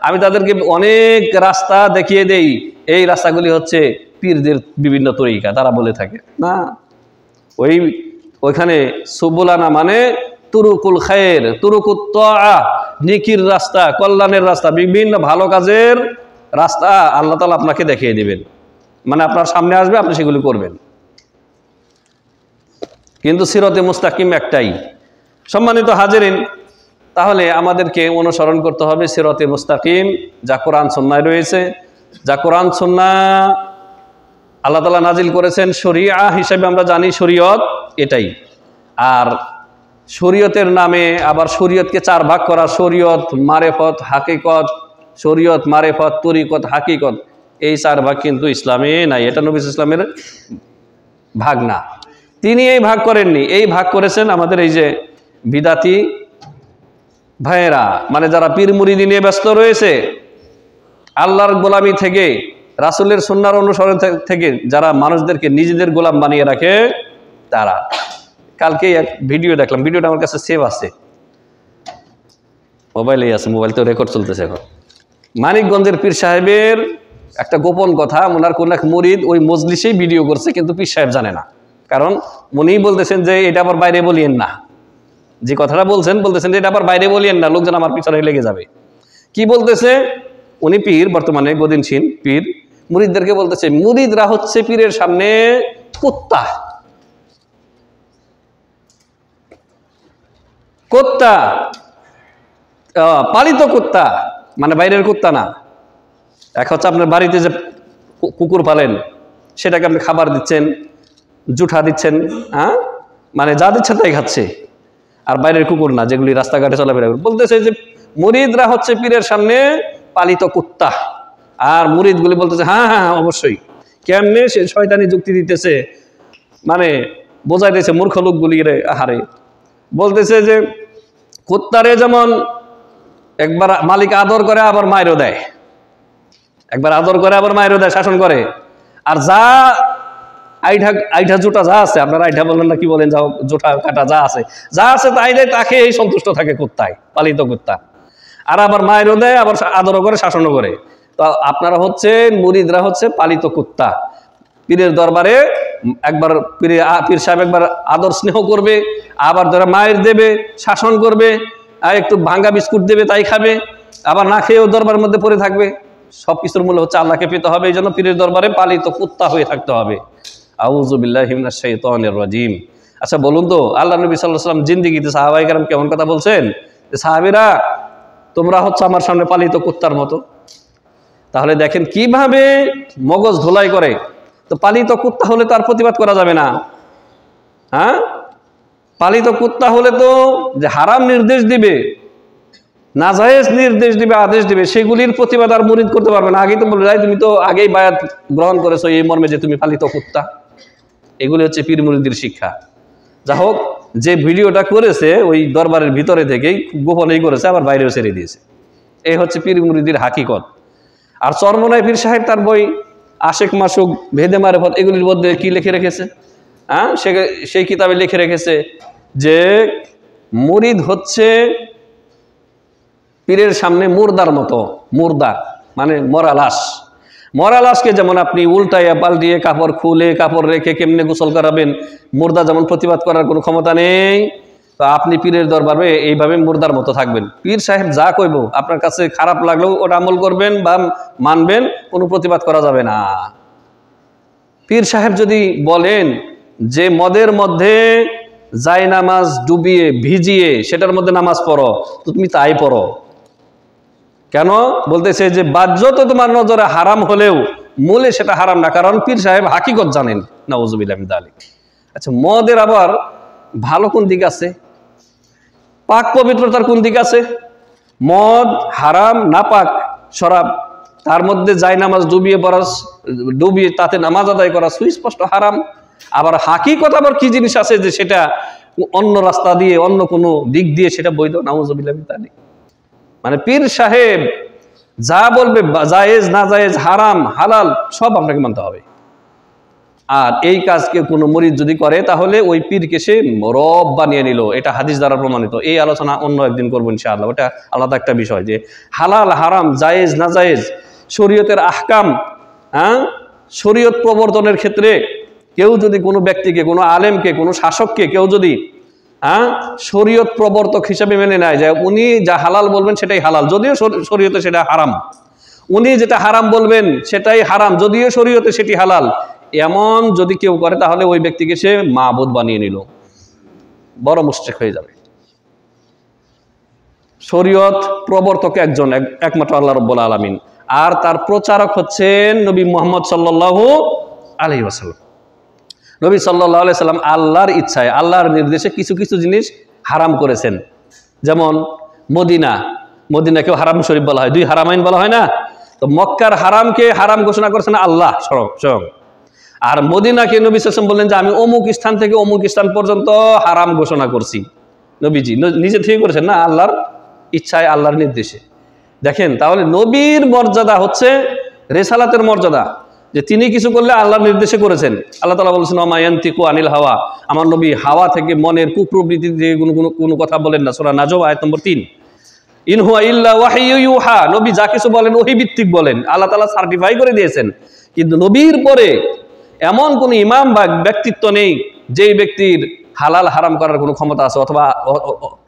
Speaker 1: আমি তাদেরকে অনেক রাস্তা দেখিয়ে দেই, এই রাস্তাগুলি হচ্ছে পীরদের বিভিন্ন তরিকা, তারা বলে থাকে না। ওইখানে সুবুলানা মানে তুরুকুল খায়ের, তুরুকুত তাআ, নেকির রাস্তা, কল্যাণের রাস্তা, বিভিন্ন ভালো কাজের রাস্তা আল্লাহ তাআলা আপনাকে দেখিয়ে দিবেন। মানে আপনার সামনে আসবে, আপনি সেগুলি করবেন। কিন্তু সিরাতে মুস্তাকিম একটাই। সম্মানিত হাজিরিন, তাহলে আমাদেরকে অনুসরণ করতে হবে সিরাতে মুস্তাকিম, যা কোরআন সুন্নাহয় রয়েছে, যা কোরআন সুন্নাহ আল্লাহ তাআলা নাজিল করেছেন। শরিয়া হিসেবে আমরা জানি শরীয়ত এটাই। আর শরীয়তের নামে আবার শরীয়তকে 4 ভাগ করা, শরীয়ত, মারেফত, হাকিকত, শরীয়ত, মারেফত, তরিকত, হাকিকত, এই 4 ভাগ কিন্তু ইসলামে নাই। এটা নবী ইসলামের ভাগ না, তিনি এই ভাগ করেননি। এই ভাগ করেছেন আমাদের এই যে বিদাতি ভাইয়েরা, মানে যারা পীর মুরিদি নিয়ে ব্যস্ত রয়েছে, আল্লাহর গোলামি থেকে, রাসূলের সুন্নাহর অনুসরণ থেকে যারা মানুষদেরকে নিজেদের গোলাম বানিয়ে রাখে, তারা। কালকে এক ভিডিও দেখলাম, ভিডিওটা আমার কাছে সেভ আছে, মোবাইলেই আছে, মোবাইল তো রেকর্ড চলতেছে এখন। মানিকগঞ্জের পীর সাহেবের একটা গোপন কথা, ওনার কোন এক মুরিদ ওই মজলিসেই ভিডিও করছে, কিন্তু পীর সাহেব জানে না। কারণ উনিই বলতেছেন যে এটা আবার বাইরে বলিয়েন না, যে কথাটা বলতেছেন যে এটা আবার বাইরে বলিয়েন না, লোকজন আমার পিছনে লেগে যাবে। কি বলতেছে? উনি পীর, বর্তমানে গদিনশীল পীর, মুরিদদেরকে বলতেছে মুরিদরা হচ্ছে পীরের সামনে কুত্তা, কুত্তা, পালিত কুত্তা, মানে বাইরের কুত্তা না। এক হচ্ছে আপনার বাড়িতে যে কুকুর পালেন, সেটাকে আপনি খাবার দিচ্ছেন, জুঠা দিচ্ছেন, হ্যাঁ, মানে যা দিচ্ছেন তাই খাচ্ছে, আর বাইরের কুকুর না, যেগুলি রাস্তাঘাটে চলাফেরা করে। বলতেছে যে মুরিদরা হচ্ছে পীরের সামনে পালিত কুত্তা। আর মুরিদগুলি বলতেছে হ্যাঁ হ্যাঁ হ্যাঁ অবশ্যই। কেমনে? সে শয়তানি যুক্তি দিতেছে, মানে বোঝাইতেছে মূর্খ লোকগুলি রে আহারে। বলতেছে যে কুত্তারে যেমন একবার মালিক আদর করে আবার মায়েরও দেয়, একবার আদর করে আবার মায়েরও দেয়, শাসন করে। আর যা আইঠা জোটা যা আছে, আপনারা আইঠা বলেন না কি বলেন, যা জোটা কাটা যা আছে তাই দেয়, তাকে এই সন্তুষ্ট থাকে কুত্তায়, পালিত কুত্তা। আর আবার মায়েরও দেয়, আবার আদরও করে, শাসনও করে। তো আপনারা হচ্ছেন, মুরিদরা হচ্ছে পালিত কুত্তা। পীরের দরবারে একবার পীর সাহেব একবার আদর স্নেহ করবে, আবার ধরে মায়ের দেবে, শাসন করবে, আর একটু ভাঙ্গা বিস্কুট দেবে, তাই খাবে, আবার না খেয়েও দরবারের মধ্যে পড়ে থাকবে। সবকিছুর মূল্য হচ্ছে আল্লাহকে পেতে হবে। এই জন্য পীরের দরবারে পালিত কুত্তা হয়ে থাকতে হবে। আউযু বিল্লাহি মিনাশ শাইতানির রাজিম। আচ্ছা বলুন তো, আল্লাহ নবী সাল্লাল্লাহু আলাইহি ওয়াসাল্লাম জিন্দেগিতে সাহাবায়ে কেরাম কেমন কথা বলছেন? যে সাহাবীরা তোমরা হচ্ছে আমার সামনে পালিত কুত্তার মতো। তাহলে দেখেন কিভাবে মগজ ধোলাই করে। তো পালিত কুত্তা হলে তো আর প্রতিবাদ করা যাবে না, হ্যাঁ? পালিত কুত্তা হলে তো যে হারাম নির্দেশ দিবে, নাজায়েজ নির্দেশ দিবে, আদেশ দিবে, সেগুলির প্রতিবাদ আর মুরিদ করতে পারবে না। আগেই তো বলে যায়, তুমি তো আগেই বায়াত গ্রহণ করেছো এই মর্মে যে তুমি পালিত কুত্তা। এগুলি হচ্ছে পীর মুরিদের শিক্ষা। যা হোক, যে ভিডিওটা করেছে ওই দরবারের ভিতরে থেকেই গোপনেই করেছে, আবার বাইরেও ছেড়ে দিয়েছে। এই হচ্ছে পীর মুরিদের হাকিকত। আর চরমনাই পীর সাহেব তার বই আশেক মাসুক, ভেদে মারেফত, এগুলির মধ্যে কি লিখে রেখেছে? হ্যাঁ, সেই কিতাবে লিখে রেখেছে যে মুরিদ হচ্ছে পীরের সামনে মুর্দার মতো। মুর্দা মানে মরা লাশ। মরা লাশকে যেমন আপনি উল্টাইয়া পাল্টিয়ে কাপড় খুলে কাপড় রেখে কেমনে গোসল করাবেন, মুর্দা যেমন প্রতিবাদ করার কোনো ক্ষমতা নেই, তো আপনি পীরের দরবারে এইভাবে মুর্দার মতো থাকবেন, পীর সাহেব যা কইব আপনার কাছে খারাপ লাগলেও ওটা আমল করবেন বা মানবেন, কোনো প্রতিবাদ করা যাবে না। পীর সাহেব যদি বলেন যে মদের মধ্যে যাই নামাজ ডুবিয়ে ভিজিয়ে সেটার মধ্যে নামাজ পড়ো, তো তুমি তাই পড়ো। কেন বলতেছে যে বাহ্য তো তোমার নজরে হারাম হলেও মূলে সেটা হারাম না, কারণ পীর সাহেব হাকিকত জানেন। নাউজুবিল্লাহ মিন যালিক। আচ্ছা, মদের আবার ভালো কোন দিক আছে, পাক পবিত্রতার কোন দিক আছে? মদ হারাম না পাক? শরাব, তার মধ্যে যাই নামাজ ডুবিয়ে তাতে নামাজ আদায় করা সুস্পষ্ট হারাম। আবার হাকিকত আবার কি জিনিস আছে যে সেটা অন্য রাস্তা দিয়ে অন্য কোনো দিক দিয়ে সেটা বৈধ? নাউজুবিল্লাহ মিন যালিক। মানে পীর সাহেব যা বলবে জায়েজ না জায়েজ হারাম হালাল সব আপনাকে মানতে হবে। আর এই কাজকে কোনো মুরিদ যদি করে তাহলে ওই পীরকে সে রব বানিয়ে নিল, এটা হাদিস দ্বারা প্রমাণিত। এই আলোচনা অন্য একদিন করবো ইনশাআল্লাহ, ওটা আলাদা একটা বিষয়। যে হালাল হারাম জায়েজ না জায়েজ শরীয়তের আহকাম, শরীয়ত প্রবর্তনের ক্ষেত্রে কেউ যদি কোনো ব্যক্তিকে, কোনো আলেমকে, কোনো শাসককে কেউ যদি শরীয়ত প্রবর্তক হিসাবে মেনে নেয় যে উনি যা হালাল বলবেন সেটাই হালাল যদিও শরীয়তে সেটা হারাম, উনি যেটা হারাম বলবেন সেটাই হারাম যদিও শরীয়তে সেটি হালাল, এমন যদি কেউ করে তাহলে ওই ব্যক্তিকে সে মাবুদ বানিয়ে নিল, বড় মুশরিক হয়ে যাবে। শরীয়ত প্রবর্তক একজন, একমাত্র আল্লাহ রাব্বুল আলামিন, আর তার প্রচারক হচ্ছেন নবী মুহাম্মদ সাল্লাল্লাহু আলাইহি ওয়াসাল্লাম। নবী সাল্লাল্লাহু আলাইহি সাল্লাম আল্লাহর ইচ্ছায়, আল্লাহর নির্দেশে কিছু কিছু জিনিস হারাম করেছেন। যেমন মদিনাকেও হারাম শরীফ বলা হয়, দুই হারামাইন বলা হয় না? তো মক্কার হারামকে হারাম ঘোষণা করেছেন আল্লাহ স্বয়ং, আর মদিনাকে নবী সাল্লাল্লাহু আলাইহি ওয়াসাল্লাম বললেন যে আমি অমুক স্থান থেকে অমুক স্থান পর্যন্ত হারাম ঘোষণা করছি। নবীজি নিজে থেকে করেছেন না, আল্লাহর ইচ্ছায়, আল্লাহর নির্দেশে। দেখেন, তাহলে নবীর মর্যাদা হচ্ছে রিসালাতের মর্যাদা, যে তিনি কিছু করলে আল্লাহর নির্দেশে করেছেন। আল্লাহ তাআলা বলেছেন ওমা ইয়ানতিকু আনিল হাওয়া, আমার নবী হাওয়া থেকে মনের কুপ্রবৃত্তি দিয়ে কোনো কথা বলেন না। সূরা নাজম আয়াত নম্বর 3। ইন হুয়া ইল্লা ওয়াহয়ু ইউহা, নবী যা কিছু বলেন ওহী ভিত্তিক বলেন, আল্লাহ তাআলা সার্টিফাই করে দিয়েছেন। কিন্তু নবীর পরে এমন কোন ইমাম বা ব্যক্তিত্ব নেই যেই ব্যক্তির হালাল হারাম করার কোনো ক্ষমতা আছে,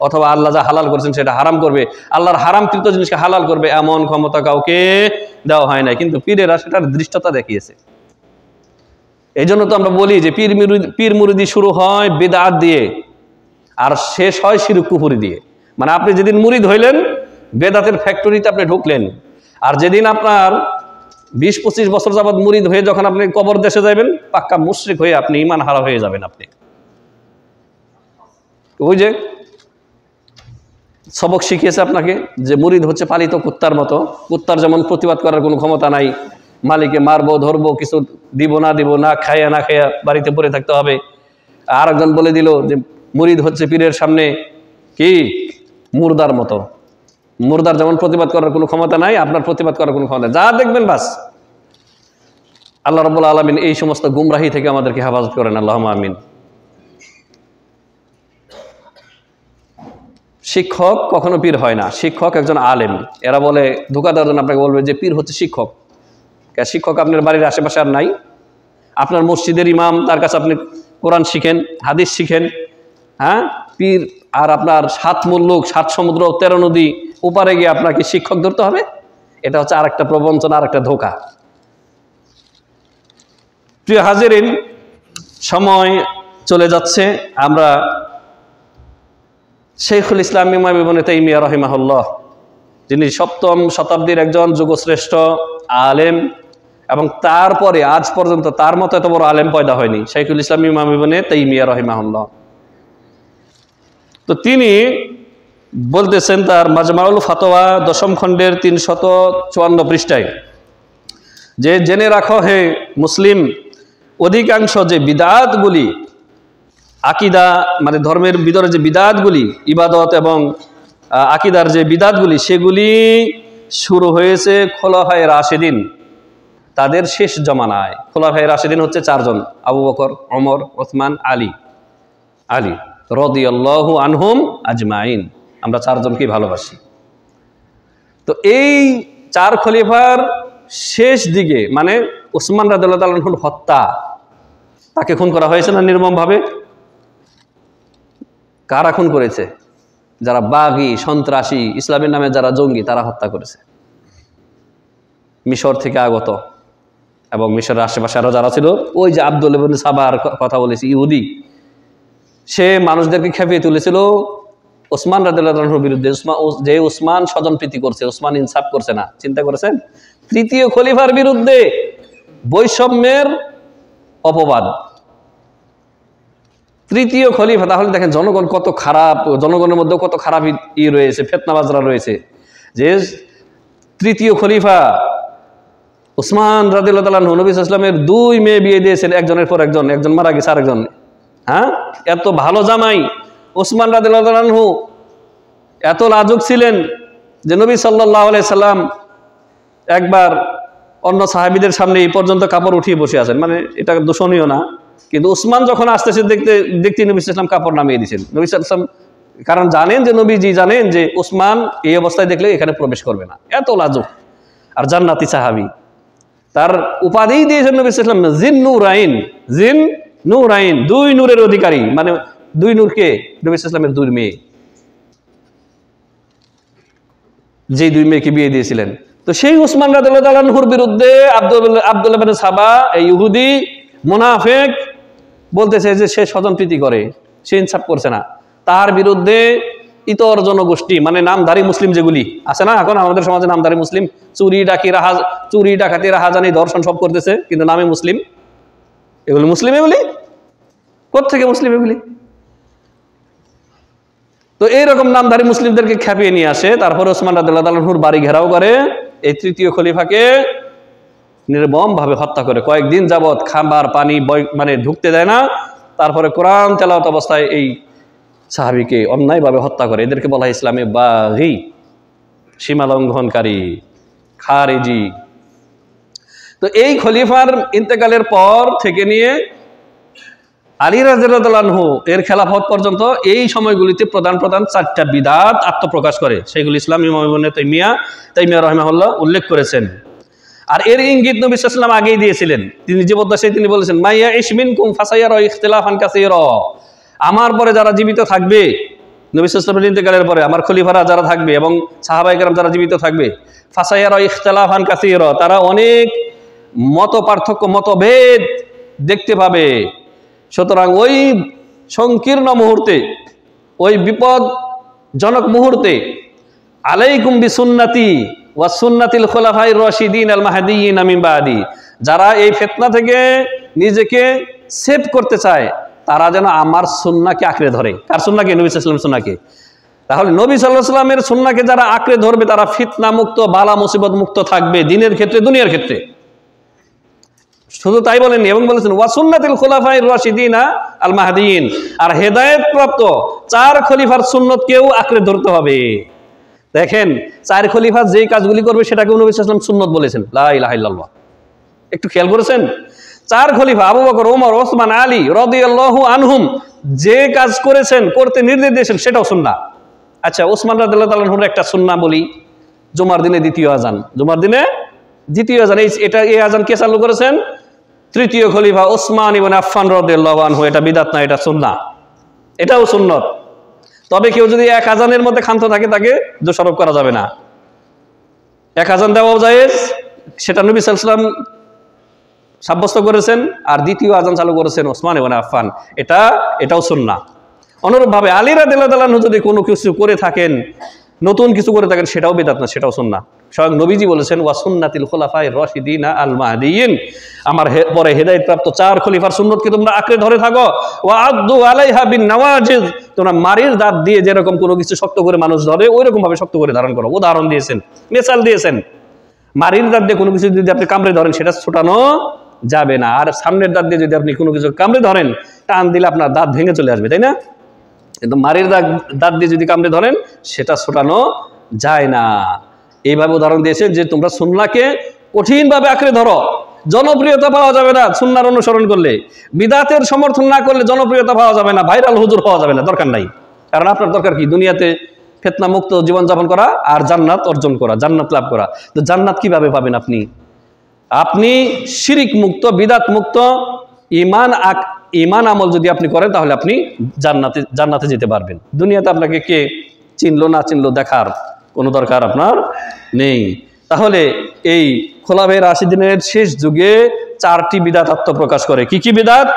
Speaker 1: অথবা আল্লাহ যা হালাল করেছেন সেটা হারাম করবে, আল্লাহর হারামকৃত জিনিসকে হালাল করবে, এমন ক্ষমতা কাউকে দেওয়া হয় না। কিন্তু পীরেরা সেটার দৃষ্টতা দেখিয়েছে। এই জন্য তো আমরা বলি যে পীর মুরিদি শুরু হয় বিদআত দিয়ে আর শেষ হয় শিরক কুফরি দিয়ে। মানে আপনি যেদিন মুরিদ হইলেন বেদাতের ফ্যাক্টরিতে আপনি ঢুকলেন, আর যেদিন আপনার 20-25 বছর যাবৎ মুরিদ হয়ে যখন আপনি কবর দেশে যাবেন পাক্কা মুশরিক হয়ে আপনি ঈমান হারা হয়ে যাবেন। আপনি ওই যে সবক শিখিয়েছে আপনাকে যে মুরিদ হচ্ছে পালিত কুত্তার মতো, কুত্তার যেমন প্রতিবাদ করার কোনো ক্ষমতা নাই, মালিকে মারবো ধরবো কিছু দিব না খাইয়া না খাইয়া বাড়িতে পড়ে থাকতে হবে। আর একজন বলে দিল যে মুরিদ হচ্ছে পীরের সামনে কি মুর্দার মতো, মুর্দার যেমন প্রতিবাদ করার কোনো ক্ষমতা নাই, আপনার প্রতিবাদ করার কোনো ক্ষমতা, যা দেখবেন বাস। আল্লাহ রাব্বুল আলামিন এই সমস্ত গুমরাহি থেকে আমাদেরকে হেফাজত করেন, আল্লাহুম্মা আমিন। শিক্ষক কখনো পীর হয় না, শিক্ষক একজন আলেম। এরা বলে ধোঁকা দেওয়ার জন্য আপনাকে বলবে যে পীর হচ্ছে শিক্ষক। শিক্ষক আপনার বাড়ির আশেপাশে আর নাই, আপনার মসজিদের ইমাম, তার কাছে আপনি কোরআন শিখেন, হাদিস শিখেন। পীর আর আপনার 7 মুলুক 7 সমুদ্র 13 নদী ওপারে গিয়ে আপনাকে শিক্ষক ধরতে হবে? এটা হচ্ছে আরেকটা প্রবঞ্চনা, আরেকটা ধোঁকা। প্রিয় হাজিরিন, সময় চলে যাচ্ছে। আমরা শাইখুল ইসলাম ইমাম ইবনে তাইমিয়া রাহিমাহুল্লাহ, যিনি 7ম শতাব্দীর একজন যুগশ্রেষ্ঠ আলেম, এবং তারপরে আজ পর্যন্ত তার মতো এত বড় আলেম পয়দা হয়নি, শাইখুল ইসলাম ইমাম ইবনে তাইমিয়া রাহিমাহুল্লাহ। তো তিনি বলতেছেন তার মাজমাউল ফাতোয়া 10ম খণ্ডের 354 পৃষ্ঠায় যে জেনে রাখো হে মুসলিম, অধিকাংশ যে বিদআতগুলি, আকিদা মানে ধর্মের ভিতরে যে বিদআতগুলি, ইবাদত এবং আকিদার যে বিদআতগুলি, সেগুলি শুরু হয়েছে খোলাফায়ে রাশিদিন, তাদের শেষ জমানায়। খোলাফায়ে রাশিদিন হচ্ছে 4 জন, আবু বকর, ওমর, ওসমান, আলী রাদিয়াল্লাহু আনহুম আজমাইন। আমরা 4 জনকেই ভালোবাসি। তো এই 4 খলিফার শেষ দিকে, মানে ওসমান রাদিয়াল্লাহু তাআলা আনহুর হত্যা, তাকে খুন করা হয়েছে না নির্মমভাবে? কারা খুন করেছে? যারা বাগী, সন্ত্রাসী, ইসলামের নামে যারা জঙ্গি, তারা হত্যা করেছে। মিশর থেকে আগত এবং মিশরের আশেপাশে আরো যারা ছিল, ওই যে আব্দুল ইবনে সাবার কথা বলেছি, ইহুদি, সে মানুষদেরকে খেপিয়ে তুলেছিল ওসমান রাদিয়াল্লাহু আনহুর বিরুদ্ধে। যে ওসমান স্বজনপ্রীতি করছে, ওসমান ইনসাফ করছে না, চিন্তা করেছেন? তৃতীয় খলিফার বিরুদ্ধে বৈষম্যের অপবাদ। তৃতীয় খলিফা, তাহলে দেখেন জনগণ কত খারাপ, জনগণের মধ্যে কত খারাপ রয়েছে, ফিতনাবাজরা রয়েছে। যে তৃতীয় খলিফা ওসমান রাদিয়াল্লাহু তাআলা আনহু নবী সাল্লাল্লাহু আলাইহি ওয়াসাল্লামের 2 মেয়ে বিয়ে দিয়েছেন, একজনের পর একজন, একজন মারা গেছে আরেকজন। হ্যাঁ, এত ভালো জামাই ওসমান রাদিয়াল্লাহু তাআলা আনহু, এত লাজুক ছিলেন যে নবী সাল্লাল্লাহু আলাইহি সাল্লাম একবার অন্য সাহাবীদের সামনে এই পর্যন্ত কাপড় উঠিয়ে বসে আছেন, মানে এটা দূষণীয় না, কিন্তু উসমান যখন আসতেছে দেখতে দেখতে নবী সাল্লাল্লাহু আলাইহি ওয়াসাল্লাম কাপড় নামিয়ে দিয়েছেন। নবী সাল্লাল্লাহু আলাইহি ওয়াসাল্লাম, কারণ জানেন যে নবীজি জানেন যে উসমান এই অবস্থায় দেখলে এখানে প্রবেশ করবে না, এত লাজুক আর জান্নাতি সাহাবী। তার উপাধি দিয়েছেন নবী সাল্লাল্লাহু আলাইহি ওয়াসাল্লাম জিন নূরাইন, জিন নূরাইন, 2 নূরের অধিকারী। মানে 2 নূরকে? নবী সাল্লাল্লাহু আলাইহি ওয়াসাল্লামের 2 মেয়ে, যে 2 মেয়েকে বিয়ে দিয়েছিলেন। তো সেই উসমান রাদিয়াল্লাহু তাআলা আনহুর বিরুদ্ধে আব্দুল্লাহ ইবনে সাবা, এই ইহুদি মুনাফিক, বলতেছে যে সে স্বজনপ্রীতি করে, সে ইনসাফ করছে না। তার বিরুদ্ধে ইতর জনগোষ্ঠী, মানে নামধারী মুসলিম যেগুলি আছে না এখন আমাদের সমাজে, নামধারী মুসলিম, চুরি ডাকাতি, রাহাজানি, ধর্ষণ সব করতেছে, কিন্তু নামে মুসলিম। এগুলি মুসলিম, এগুলি কোত্থেকে মুসলিম এগুলি? তো এইরকম নামধারী মুসলিমদেরকে খেপিয়ে নিয়ে আসে, তারপরে ওসমান রাদিয়াল্লাহু তাআলা আনহুর বাড়ি ঘেরাও করে, এই তৃতীয় খলিফাকে নির্মম ভাবে হত্যা করে। কয়েকদিন যাবৎ খাবার পানি মানে ঢুকতে দেয় না। তারপরে কোরআন তেলাওয়াত অবস্থায় এই সাহাবীকে অন্যায়ভাবে হত্যা করে। এদেরকে বলা হয় ইসলামে বাগী, সীমা লঙ্ঘনকারী, খারেজি। তো এই খলিফার ইন্তেকালের পর থেকে নিয়ে আলী রাদিয়াল্লাহু আনহু এর খেলাফত পর্যন্ত এই সময়গুলিতে প্রধান 4টা বিদআত আত্মপ্রকাশ করে। সেগুলি ইসলাম ইমাম ইবনে তাইমিয়া রাহিমাহুল্লাহ উল্লেখ করেছেন। আর এর ইঙ্গিত নবী সাল্লাল্লাহু আলাইহি ওয়াসাল্লাম আগেই দিয়েছিলেন। তিনি জীবদ্দশায় তিনি বলেছেন, মাইয়া ইশমিনকুম ফাসায়ারা ইখতিলাফান কাসীরা, আমার পরে যারা জীবিত থাকবে, নবী সাল্লাল্লাহু আলাইহি ওয়াসাল্লামের ইন্তেকালের পরে আমার খলিফারা যারা থাকবে এবং সাহাবায়ে কেরাম যারা জীবিত থাকবে, ফাসায়ারা ইখতিলাফান কাসীরা, তারা অনেক মত পার্থক্য, মতভেদ দেখতে পাবে। সুতরাং ওই সংকীর্ণ মুহূর্তে, ওই বিপদজনক মুহূর্তে আলাইকুম বিসুন্নতি ওয়া সুন্নাতিল খুলাফায়ে রাশিদিন আল মাহদিয়িন মিন বাদি, যারা এই ফিতনা থেকে নিজেকে সেভ করতে চায় তারা যেন আমার সুন্নাহকে আঁকড়ে ধরে। কার সুন্নাহকে? নবী সাল্লাল্লাহু আলাইহি ওয়াসাল্লামের সুন্নাহকে। তাহলে নবী সাল্লাল্লাহু আলাইহি ওয়াসাল্লামের সুন্নাহকে যারা আঁকড়ে ধরবে তারা ফিতনা মুক্ত, বালা মুসিবত মুক্ত থাকবে, দিনের ক্ষেত্রে দুনিয়ার ক্ষেত্রে। শুধু তাই বলেননি, এবং বলেছেন ওয়া সুন্নাতিল খুলাফায়ে রাশিদিন আল মাহদিয়িন, আর হেদায়েত প্রাপ্ত 4 খলিফার সুন্নতকেও আঁকড়ে ধরতে হবে। দেখেন 4 খলিফা যেই কাজগুলি করবে সেটাকেও নবী সাল্লাল্লাহু আলাইহি ওয়াসাল্লাম সুন্নত বলেছেন। লা ইলাহা ইল্লাল্লাহ। একটু খেয়াল করেছেন? 4 খলিফা আবু বকর, ওমর, ওসমান, আলী রাদিয়াল্লাহু আনহুম যে কাজ করেছেন, করতে নির্দেশ দিয়েছেন, সেটাও সুন্নাহ। আচ্ছা, ওসমান রাদিয়াল্লাহু তাআলা আনহুর একটা সুন্নাহ বলি, জুমার দিনে দ্বিতীয় আযান। জুমার দিনে দ্বিতীয় আযান, এই আযান কে চালু করেছেন? তৃতীয় খলিফা ওসমান ইবনে আফফান রাদিয়াল্লাহু আনহু। এটা বিদআত না, এটা সুন্নাহ, এটাও সুন্নত। তবে কেউ যদি এক আযানের মধ্যে ক্ষান্ত থাকে তাকে দোষারোপ করা যাবে না। এক আযান দেওয়াও জায়েজ, সেটা নবী সাল্লাল্লাহু আলাইহি ওয়াসাল্লাম সাব্যস্ত করেছেন, আর দ্বিতীয় আযান চালু করেছেন ওসমান ইবনে আফফান, এটাও সুন্নাহ। অনুরূপভাবে আলী রাদিয়াল্লাহু তাআলা আনহু যদি কোনো কিছু করে থাকেন, নতুন কিছু করে থাকেন, সেটাও বিদআত না, সেটাও সুন্নাহ। স্বয়ং নবীজি বলেছেন ওয়া সুন্নাতিল খুলাফায়ে রাশিদিন আল মাহদিয়িন, আমার পরে হেদায়েত প্রাপ্ত 4 খলিফার সুন্নতকে তোমরা আঁকড়ে ধরে থাকো। ওয়া আদু আলাইহা বিন নওয়াজিজ, তোমরা মারির দাঁত দিয়ে যেরকম কোনো কিছু শক্ত করে মানুষ ধরে ওইরকম ভাবে শক্ত করে ধারণ করো। উদাহরণ দিয়েছেন, মিসাল দিয়েছেন, মারির দাঁত দিয়ে কোনো কিছু যদি আপনি কামড়ে ধরেন সেটা ছোটানো যাবে না, আর সামনের দাঁত দিয়ে যদি আপনি কোনো কিছু কামড়ে ধরেন, টান দিলে আপনার দাঁত ভেঙে চলে আসবে, তাই না? কিন্তু মারির দাঁত দিয়ে যদি কামড়ে ধরেন সেটা ছোটানো যায় না। এইভাবে উদাহরণ দিয়েছেন যে তোমরা সুন্নাহকে কঠিনভাবে আঁকড়ে ধরো, জনপ্রিয়তা পাওয়া যাবে না সুন্নাহর অনুসরণ করলে, বিদআতের সমর্থন না করলে জনপ্রিয়তা পাওয়া যাবে না, ভাইরাল হুজুর পাওয়া যাবে না, দরকার নাই। কারণ আপনার দরকার কি? দুনিয়াতে ফিতনা মুক্ত জীবনযাপন করা আর জান্নাত অর্জন করা, জান্নাত লাভ করা। তো জান্নাত কিভাবে পাবেন? আপনি শিরিক মুক্ত, বিদআত মুক্ত, ঈমান
Speaker 2: ঈমান আমল যদি আপনি করেন তাহলে আপনি জান্নাতে যেতে পারবেন। দুনিয়াতে আপনাকে কে চিনলো না চিনলো দেখার কোনো দরকার আপনার নেই। তাহলে এই খোলাফায়ে রাশিদিনের শেষ যুগে 4টি বিদআত আত্মপ্রকাশ করে। কি কি বিদআত?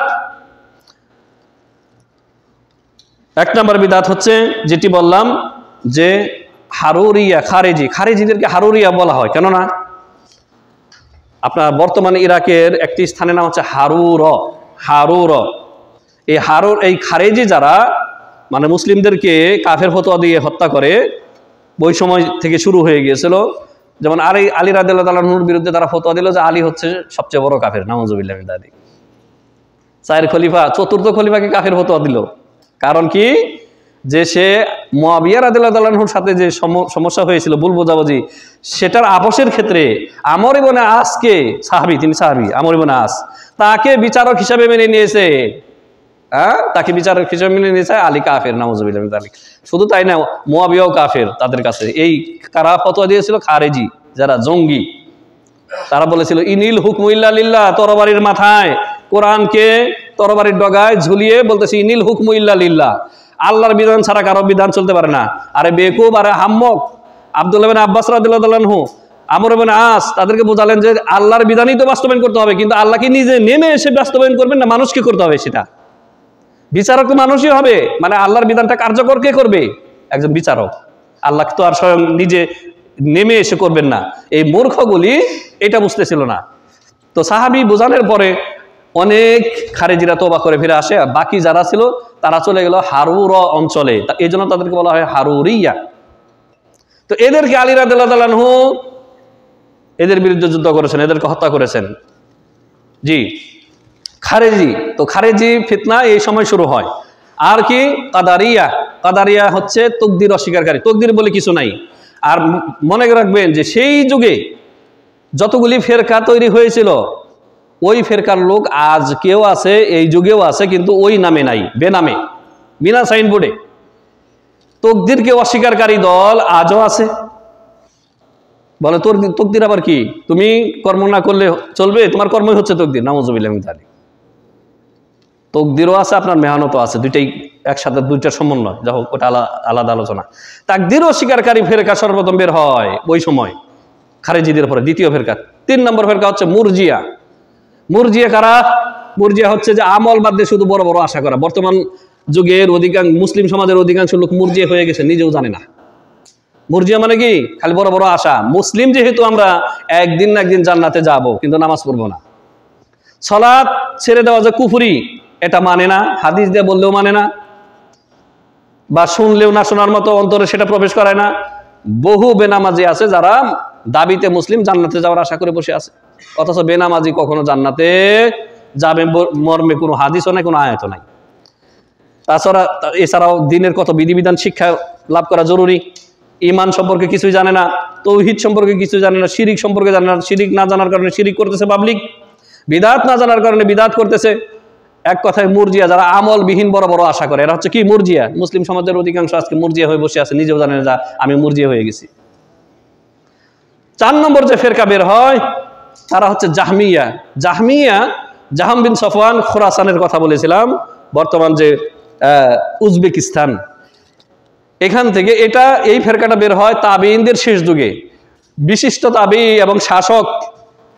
Speaker 2: 1 নম্বর বিদআত হচ্ছে যেটি বললাম যে হারুরিয়া, খারেজিদেরকে হারুরিয়া বলা হয় কেননা আপনার বর্তমানে ইরাকের একটি স্থানের নাম হচ্ছে হারুর। এই খারেজি যারা মানে মুসলিমদেরকে কাফের ফতোয়া দিয়ে হত্যা করে, ওই সময় থেকে শুরু হয়ে গিয়েছিল। যেমন আলী রাদিয়াল্লাহু তাআলা আনহুর বিরুদ্ধে তারা ফতোয়া দিল যে আলী হচ্ছে সবচেয়ে বড় কাফের, নাউযুবিল্লাহি মিন যালিক। 4র্থ খলিফাকে কাফের ফতোয়া দিল। কারণ কি? যে সে মুআবিয়া রাদিয়াল্লাহু তাআলা আনহুর সাথে যে সমস্যা হয়েছিল, ভুল বোঝাবুঝি, সেটার আপোসের ক্ষেত্রে আমর ইবনে আসকে, তিনি সাহাবী, আমর ইবনে আস, তাকে বিচারক হিসাবে মেনে নিয়েছে। তাকে বিচারক হিসাবে মেনে নিয়েছে। আলী কাফের, নাউযুবিল্লাহি মিন যালিক। শুধু তাই না, মুআবিয়াও কাফের তাদের কাছে। এই কারা ফতোয়া দিয়েছিল? খারেজি, যারা জঙ্গি। তারা বলেছিল ইনিল হুকমু ইল্লা লিল্লাহ, তরবারির মাথায় কোরআনকে তরবারির ডগায় ঝুলিয়ে বলতেছি ইনিল হুকমু ইল্লা লিল্লাহ, আল্লাহর বিধান ছাড়া কারো বিধান চলতে পারে না। আরে বেকুব, আরে হাম্মক। আব্দুল্লাহ বিন আব্বাস রাদিয়াল্লাহু তাআলা আনহু, আমর ইবনে আস তাদেরকে বোঝালেন যে আল্লাহর বিধানই তো বাস্তবায়ন করতে হবে, কিন্তু আল্লাহ কি নিজে নেমে এসে বাস্তবায়ন করবেন না মানুষকে করতে হবে? সেটা বিচারক তো মানুষই হবে। মানে আল্লাহর বিধানটা কার্যকর কে করবে? একজন বিচারক। আল্লাহ তো আর স্বয়ং নিজে নেমে এসে করবেন না। এই মূর্খগুলি এটা বুঝতেছিল না। তো সাহাবী বোঝানোর পরে অনেক খারেজিরা তওবা করে ফিরে আসে, আর বাকি যারা ছিল তারা চলে গেল হারুর অঞ্চলে। এই জন্য তাদেরকে বলা হয় হারুরিয়া। তো এদেরকে আলী রাদিয়াল্লাহু তাআলা আনহু এদের বিরুদ্ধে যুদ্ধ করেছেন, এদেরকে হত্যা করেছেন। জি, খারেজি। তো খারেজি ফিতনা এই সময় শুরু হয়। আর কি? কাদারিয়া হচ্ছে তকদির অস্বীকারী। তকদির বলে কিছু নাই। আর মনে রাখবেন যে সেই যুগে যতগুলি ফেরকা তৈরি হয়েছিল, ওই ফেরকার লোক আজকেও আছে, এই যুগেও আছে, কিন্তু ওই নামে নাই, বেনামে, বিনা সাইনবোর্ডে। তকদিরকে অস্বীকারী দল আজও আছে। বলে তোর তকদির আবার কি? তুমি কর্ম না করলে চলবে? তোমার কর্মই হচ্ছে তকদির, নাউযুবিল্লাহি মিন যালিক। তকদিরও আছে, আপনার মেহনতও আছে, দুইটাই একসাথে, দুইটার সমন্বয়। যা হোক, ওটা আলাদা আলোচনা। তাকদির অস্বীকারী ফেরকা সর্বপ্রথম বের হয় ওই সময় খারেজিদের পরে, দ্বিতীয় ফেরকা। 3 নম্বর ফেরকা হচ্ছে মুরজিয়া কারা? মুরজিয়া হচ্ছে যে আমল বাদ দিয়ে শুধু বড় বড় আশা করা। বর্তমান যুগের মুসলিম সমাজের অধিকাংশ লোক মুরজিয়া হয়ে গেছে, নিজেও জানে না। মুরজিয়া মানে কি? খালি বড় বড় আশা। মুসলিম যেহেতু আমরা একদিন না একদিন জান্নাতে যাব, কিন্তু নামাজ পড়বো না। সালাত ছেড়ে দেওয়া যে কুফরি, এটা মানে না, হাদিস দিয়ে বললেও মানে না, বা শুনলেও না শোনার মতো অন্তরে সেটা প্রবেশ করায় না। বহু বেনামাজি আছে যারা দাবিতে মুসলিম, জান্নাতে যাওয়ার আশা করে বসে আছে, অথচ বেনামাজি কখনো জান্নাতে যাবে মর্মে কোনো হাদিসও নাই, কোনো আয়াতও নাই। এছাড়াও দিনের কত বিধিবিধান শিক্ষা লাভ করা জরুরি। ঈমান সম্পর্কে কিছুই জানে না, তাওহীদ সম্পর্কে কিছু জানে না, শিরিক সম্পর্কে জানে না। শিরিক না জানার কারণে শিরিক করতেছে পাবলিক, বিদআত না জানার কারণে বিদআত করতেছে। এক কথায় মুরজিয়া, যারা আমলবিহীন বড় বড় আশা করে, এরা হচ্ছে কি? মুরজিয়া। মুসলিম সমাজের অধিকাংশ আজকে মুরজিয়া হয়ে বসে আছে, নিজেও জানে না আমি মুরজিয়া হয়ে গেছি। 4 নম্বর যে ফেরকা বের হয় তারা হচ্ছে জাহমিয়া। জাহাম বিন সফওয়ান, খোরাসানের কথা বলেছিলাম, বর্তমান যে উজবেকিস্তান, এখান থেকে এই ফেরকাটা বের হয় তাবেঈনদের শেষ যুগে। বিশিষ্ট তাবেঈ এবং শাসক,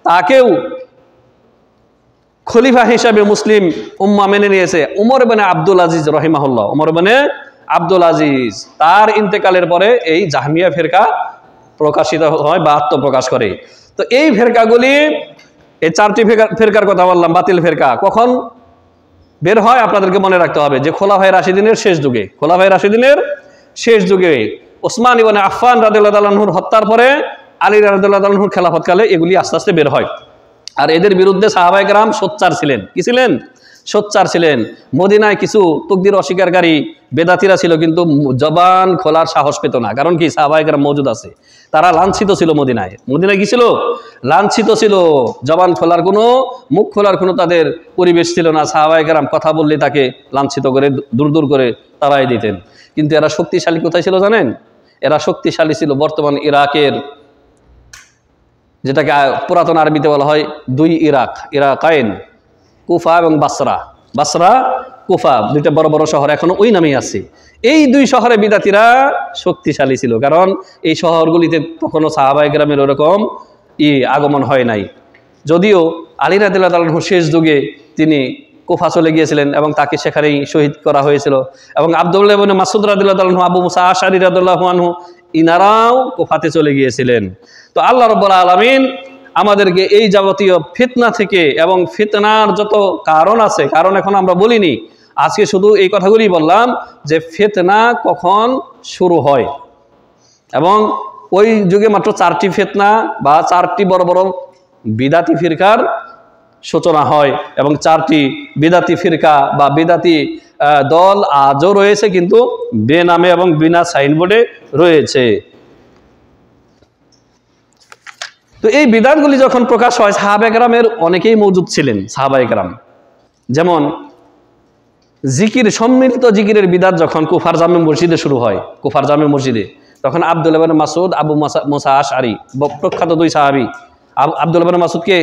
Speaker 2: তাকেও খলিফা হিসাবে মুসলিম উম্মাহ মেনে নিয়েছে উমর ইবনে আব্দুল আজিজ রহিমাহুল্লাহ। উমর ইবনে আব্দুল আজিজ, তার ইন্তেকালের পরে এই জাহমিয়া ফেরকা প্রকাশিত হয় বা আত্মপ্রকাশ করে। তো এই ফেরকাগুলি, এই 4টি ফেরকার কথা বললাম, বাতিল ফেরকা কখন বের হয় আপনাদেরকে মনে রাখতে হবে যে খোলাফায়ে রাশিদিনের শেষ যুগে ওসমান ইবনে আফফান রাদিয়াল্লাহু তাআলা আনহুর হত্যার পরে আলী রাদিয়াল্লাহু তাআলা আনহুর খেলাফতকালে এগুলি আস্তে আস্তে বের হয়। আর এদের বিরুদ্ধে সাহাবায়ে কেরাম সোচ্চার ছিলেন। কি ছিলেন? সোচ্চার ছিলেন। মদিনায় কিছু তাকদীর অস্বীকারী বেদাতীরা ছিল, কিন্তু জবান খোলার সাহস পেত না। কারণ কি? সাহাবায়ে কেরাম মওজুদ আছে, তারা লাঞ্ছিত ছিল। মদিনায় কি ছিল? লাঞ্ছিত ছিল। জবান খোলার কোনো, মুখ খোলার কোনো তাদের পরিবেশ ছিল না। সাহাবায়ে কেরাম কথা বললে তাকে লাঞ্ছিত করে দূর করে তাড়াই দিতেন। কিন্তু এরা শক্তিশালী কোথায় ছিল জানেন? এরা শক্তিশালী ছিল বর্তমান ইরাকের, যেটাকে পুরাতন আরবিতে বলা হয় 2 ইরাকাইন, কুফা এবং বাসরা। বাসরা, কুফা, দুইটা বড় বড় শহর এখনো ওই নামেই আছে। এই দুই শহরে বিদাতিরা শক্তিশালী ছিল, কারণ এই শহরগুলিতে তখনও সাহাবায়ে কেরামের ওরকম আগমন হয় নাই। যদিও আলী রাদিয়াল্লাহু তাআলা আনহু শেষ যুগে তিনি কুফা চলে গিয়েছিলেন এবং তাকে সেখানেই শহীদ করা হয়েছিল, এবং আব্দুল্লাহ ইবনে মাসউদ রাদিয়াল্লাহু তাআলা আনহু, আবু মুসা আশআরী রাদিয়াল্লাহু আনহু ইনারাও কুফাতে চলে গিয়েছিলেন। তো আল্লাহ রাব্বুল আলামিন আমাদেরকে এই যাবতীয় ফিতনা থেকে, এবং ফিতনার যত কারণ আছে, কারণ এখন আমরা বলিনি, আজকে শুধু এই কথাগুলি বললাম যে ফিতনা কখন শুরু হয়, এবং ওই যুগে মাত্র 4টি ফিতনা বা 4টি বড় বড় বিদাতি ফিরকার সূচনা হয়, এবং 4টি বিদাতি ফিরকা বা বিদাতি দল আজও রয়েছে, কিন্তু বেনামে এবং বিনা সাইনবোর্ডে রয়েছে। তো এই বিদাতগুলি যখন প্রকাশ হয়, সাহাবায়ে কেরামের অনেকেই মওজুদ ছিলেন। সাহাবায়ে কেরাম যেমন জিকির, সম্মিলিত জিকিরের বিদাত যখন কুফার জামে মসজিদে শুরু হয়, কুফার জামে মসজিদে, তখন আব্দুল্লাহ ইবনে মাসউদ, আবু মুসা আশআরী, প্রখ্যাত দুই সাহাবী। আব্দুল্লাহ ইবনে মাসউদকে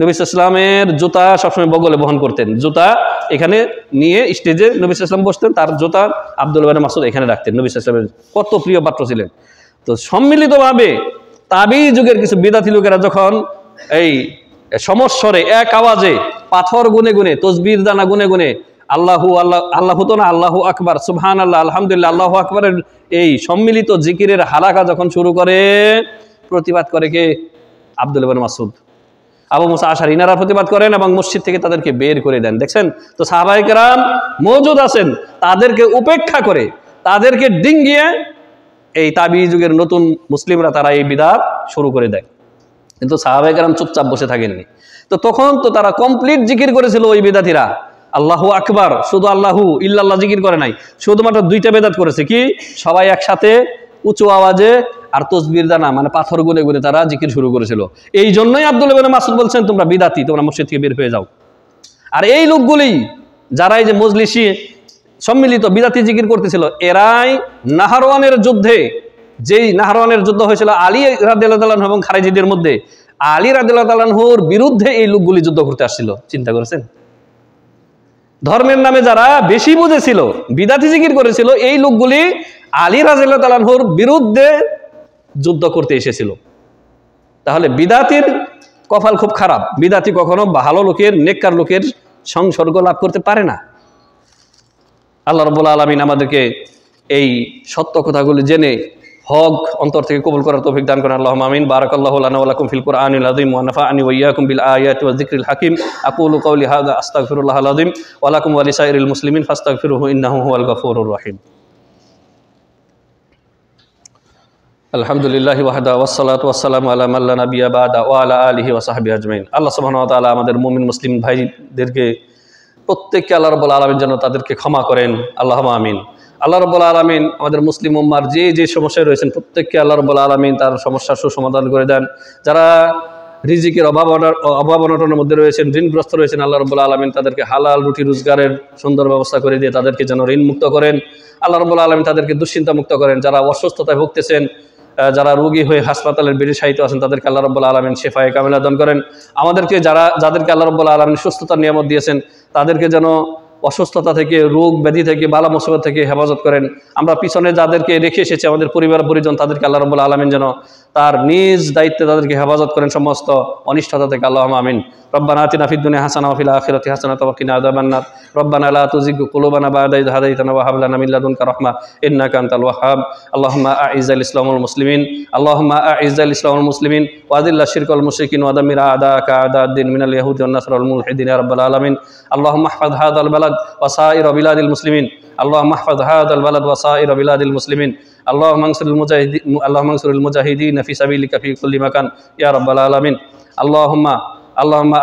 Speaker 2: নবী সাল্লাল্লাহু আলাইহি ওয়াসাল্লামের জুতা সবসময় বগলে বহন করতেন, জুতা এখানে নিয়ে স্টেজে নবী সাল্লাল্লাহু আলাইহি ওয়াসাল্লাম বসতেন, তার জুতা আব্দুল্লাহ ইবনে মাসউদ এখানে রাখতেন। নবী সাল্লাল্লাহু আলাইহি ওয়াসাল্লামের কত প্রিয় পাত্র ছিলেন। তো সম্মিলিতভাবে তাবি যুগের কিছু বিদাতি লোকেরা যখন এই সমস্বরে এক আওয়াজে পাথর গুনে গুনে, তসবির দানা গুনে গুনে আল্লাহু আল্লাহ, আল্লাহু তো না, আল্লাহু আকবার, সুবহানাল্লাহ, আলহামদুলিল্লাহ, আল্লাহু আকবারের এই সম্মিলিত জিকিরের হালাকা যখন শুরু করে, প্রতিবাদ করে কে? আব্দুল্লাহ ইবনে মাসউদ, আবু মুসা আশআরী, ইনারা প্রতিবাদ করেন এবং মসজিদ থেকে তাদেরকে বের করে দেন। দেখছেন তো সাহাবায়ে কেরাম মওজুদ আছেন, তাদেরকে উপেক্ষা করে, তাদেরকে ডিঙ্গিয়ে এই তাবি যুগের নতুন মুসলিমরা তারা এই বিদাত শুরু করে দেয়। কিন্তু সাহাবায়ে কেরাম চুপচাপ বসে থাকেননি। তো তখন তো তারা কমপ্লিট জিকির করেছিল ওই বিদাতিরা, আল্লাহু আকবার, শুধু আল্লাহু ইল্লাল্লাহ জিকির করে নাই, শুধুমাত্র 2টা বেদাত করেছে। কি? সবাই একসাথে উঁচু আওয়াজে আর তসবির দানা মানে পাথর গুনে গুনে তারা জিকির শুরু করেছিল। এই জন্যই আব্দুল্লাহ ইবনে মাসউদ বলছেন, তোমরা বিদাতি, তোমরা মসজিদ থেকে বের হয়ে যাও। আর এই লোকগুলি যারা এই যে মজলিসি সম্মিলিত বিদাতি জিকির করতেছিল, এরাই নাহরওয়ানের যুদ্ধে, যেই নাহরওয়ানের যুদ্ধ হয়েছিল আলী রাদিয়াল্লাহু তাআলা আনহু এবং খারিজিদের মধ্যে, আলী রাদিয়াল্লাহু তাআলা আনহুর বিরুদ্ধে এই লোকগুলি যুদ্ধ করতে আসছিল। চিন্তা করেছেন? ধর্মের নামে যারা বেশি বুঝেছিল, বিদাতি জিকির করেছিল, এই লোকগুলি আলী রাদিয়াল্লাহু তাআলা আনহুর বিরুদ্ধে যুদ্ধ করতে এসেছিল। তাহলে বিদাতির কপাল খুব খারাপ, বিদাতি কখনো ভালো লোকের, নেককার লোকের সংসর্গ লাভ করতে পারে না। আল্লাহ রাব্বুল আলামিন আমাদেরকে এই সত্য কথাগুলি জেনে হক অন্তর থেকে কবুল করার তৌফিক দান করেন। আল্লাহুম্মা আমিন। বারাকাল্লাহু লানা ওয়া লাকুম ফিল কুরআনিল আযীম ওয়া নাফা'নি ওয়া ইয়্যাকুম বিল আয়াতি ওয়াজ যিকরিল হাকীম। আকুলু কওলি হাযা আস্তাগফিরুল্লাহাল আযীম ওয়া লাকুম ওয়া লিসাইরিল মুসলিমিন ফাস্তাগফিরুহু ইন্নাহু হুয়াল গফুরুর রহিম। আলহামদুলিল্লাহি ওয়াহদা ওয়াসসালাতু ওয়াসসালামু আলা মান লা নাবিয়্যা বা'দা ওয়া আলা আলিহি ওয়া সাহবিহি আজমাইন। আল্লাহ সুবহানাহু ওয়া তাআলা আমাদের মুমিন মুসলিম ভাইদেরকে প্রত্যেককে আল্লাহ রাব্বুল আলামিন যেন তাদেরকে ক্ষমা করেন। আল্লাহুম্মা আমিন। আল্লাহ রাব্বুল আলামিন আমাদের মুসলিম উম্মার যে যে সমস্যায় রয়েছেন প্রত্যেককে আল্লাহ রাব্বুল আলামিন তার সমস্যার সুসমাধান করে দেন। যারা রিজিকের অভাব অনটনের মধ্যে রয়েছেন, ঋণগ্রস্ত রয়েছেন, আল্লাহ রাব্বুল আলামিন তাদেরকে হালাল রুটি রোজগারের সুন্দর ব্যবস্থা করে দিয়ে তাদেরকে যেন ঋণ মুক্ত করেন। আল্লাহ রাব্বুল আলামিন তাদেরকে দুশ্চিন্তা মুক্ত করেন। যারা অসুস্থতায় ভুগতেছেন, যারা রোগী হয়ে হাসপাতালের বেডে শায়িত আছেন, তাদেরকে আল্লাহ রাব্বুল আলামিন শিফায়ে কামিলা দান করেন। আমাদেরকে যাদেরকে আল্লাহ রাব্বুল আলামিন সুস্থতার নিয়ামত দিয়েছেন, তাদেরকে যেন অসুস্থতা থেকে, রোগ ব্যাধি থেকে, বালা মুসিবত থেকে হেফাজত করেন। আমরা পিছনে যাদেরকে রেখে এসেছি, আমাদের পরিবার পরিজন, তাদেরকে আল্লাহ রাব্বুল আলামিন যেন তার নিজ দায়িত্বে তাদেরকে হেফাজত করেন সমস্ত অনিষ্টতা থেকে। আল্লাহুম্মা আমিন। রব্বানা আতিনা ফিদ দুনিয়া হাসানাহ ওয়া ফিল আখিরাতি হাসানাহ ওয়া কিনা আযাবান নার। রব্বানা লা তুযিগ কুলুবানা বা'দা ইয হাদাইতানা ওয়া হাব লানা মিন লাদুনকা রাহমা ইন্নাকা আনতাল ওয়াহ্হাব। আল্লাহুম্মা আ'ইজ্জাল ইসলাম ওয়াল মুসলিমিন, আল্লাহুম্মা আ'ইজ্জাল ইসলাম ওয়াল মুসলিমিন ওয়া আযিল্লাশ শিরকা ওয়াল মুশরিকিন ওয়া দাম্মির আ'দাআকা আ'দা'দ-দ্বীন মিনাল ইয়াহুদি ওয়ান নাসরা ওয়াল মুলহিদিন ইয়া রাব্বাল আলামিন। আল্লাহুম্মা ইহফাজ হাযাল বালাদ ওয়া সাইরা বিলাদিল মুসলিমিন। আল্লাহুম্মা ইহফাজ হাযাল বালাদ ওয়া সাইরা বিলাদিল মুসলিমিন। আল্লাহুম্মা আনসুরিল মুজাহিদিন ফি সাবিলিকা ফি কুল্লি মাকান ইয়া রাব্বাল আলামিন। আল্লাহুম্মা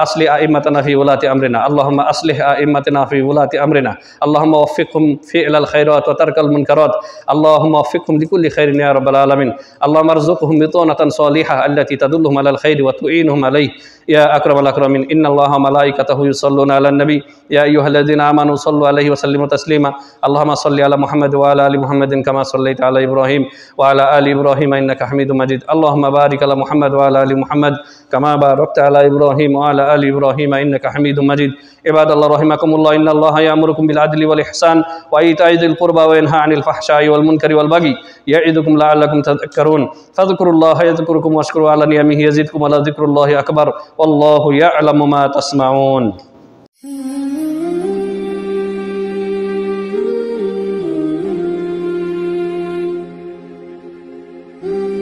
Speaker 2: আসলিহ আইম্মাতানা ফি উলাতি আমরিনা। আল্লাহুম্মা আসলিহ আইম্মাতানা ফি উলাতি আমরিনা। আল্লাহুম্মা ওয়াফফিকহুম ফি'লাল খায়রাত ওয়া তারকাল মুনকারাত। আল্লাহুম্মা ওয়াফফিকহুম লিকুল্লি খাইরিন ইয়া রাব্বাল আলামিন। আল্লাহুম্মা আরযুকহুম বিতানাতান সালিহা আল্লাতী তাদুল্লুহুম আলাল খাইরি ওয়া তুঈনুহুম আলাইহি ইয়া আকরামাল আকরামিন। ইন্নাল্লাহা ওয়া মালাইকাতাহু ইউসাল্লুনা আলান নবী ইয়া আইয়ুহাল্লাযীনা আমানু সাল্লু আলাইহি ওয়া সাল্লিমু তাসলিমা। আল্লাহুম্মা সাল্লি আলা মুহাম্মাদ ওয়া আলা আলি মুহাম্মাদিন কামা সাল্লাইতা আলা ইব্রাহিম ওয়া আলা আলি ইব্রাহিম ইন্নাকা হামিদুম মাজিদ। আল্লাহুম্মা বারিক আলা মুহাম্মাদ ওয়া আলা আলি মুহাম্মাদ কামা বারাকতা আলা ইব্রাহিম إبراهيم وعلى آل إبراهيم إنك حميد مجيد عباد الله رحمكم الله إن الله يأمركم بالعدل والإحسان وإيتاء ذي القربى وينهى عن الفحشاء والمنكر والبغي يعظكم لعلكم تذكرون فاذكروا الله يذكركم واشكروا على نعمه يزدكم ولذكر الله أكبر والله يعلم ما تصنعون
Speaker 3: Mm-hmm.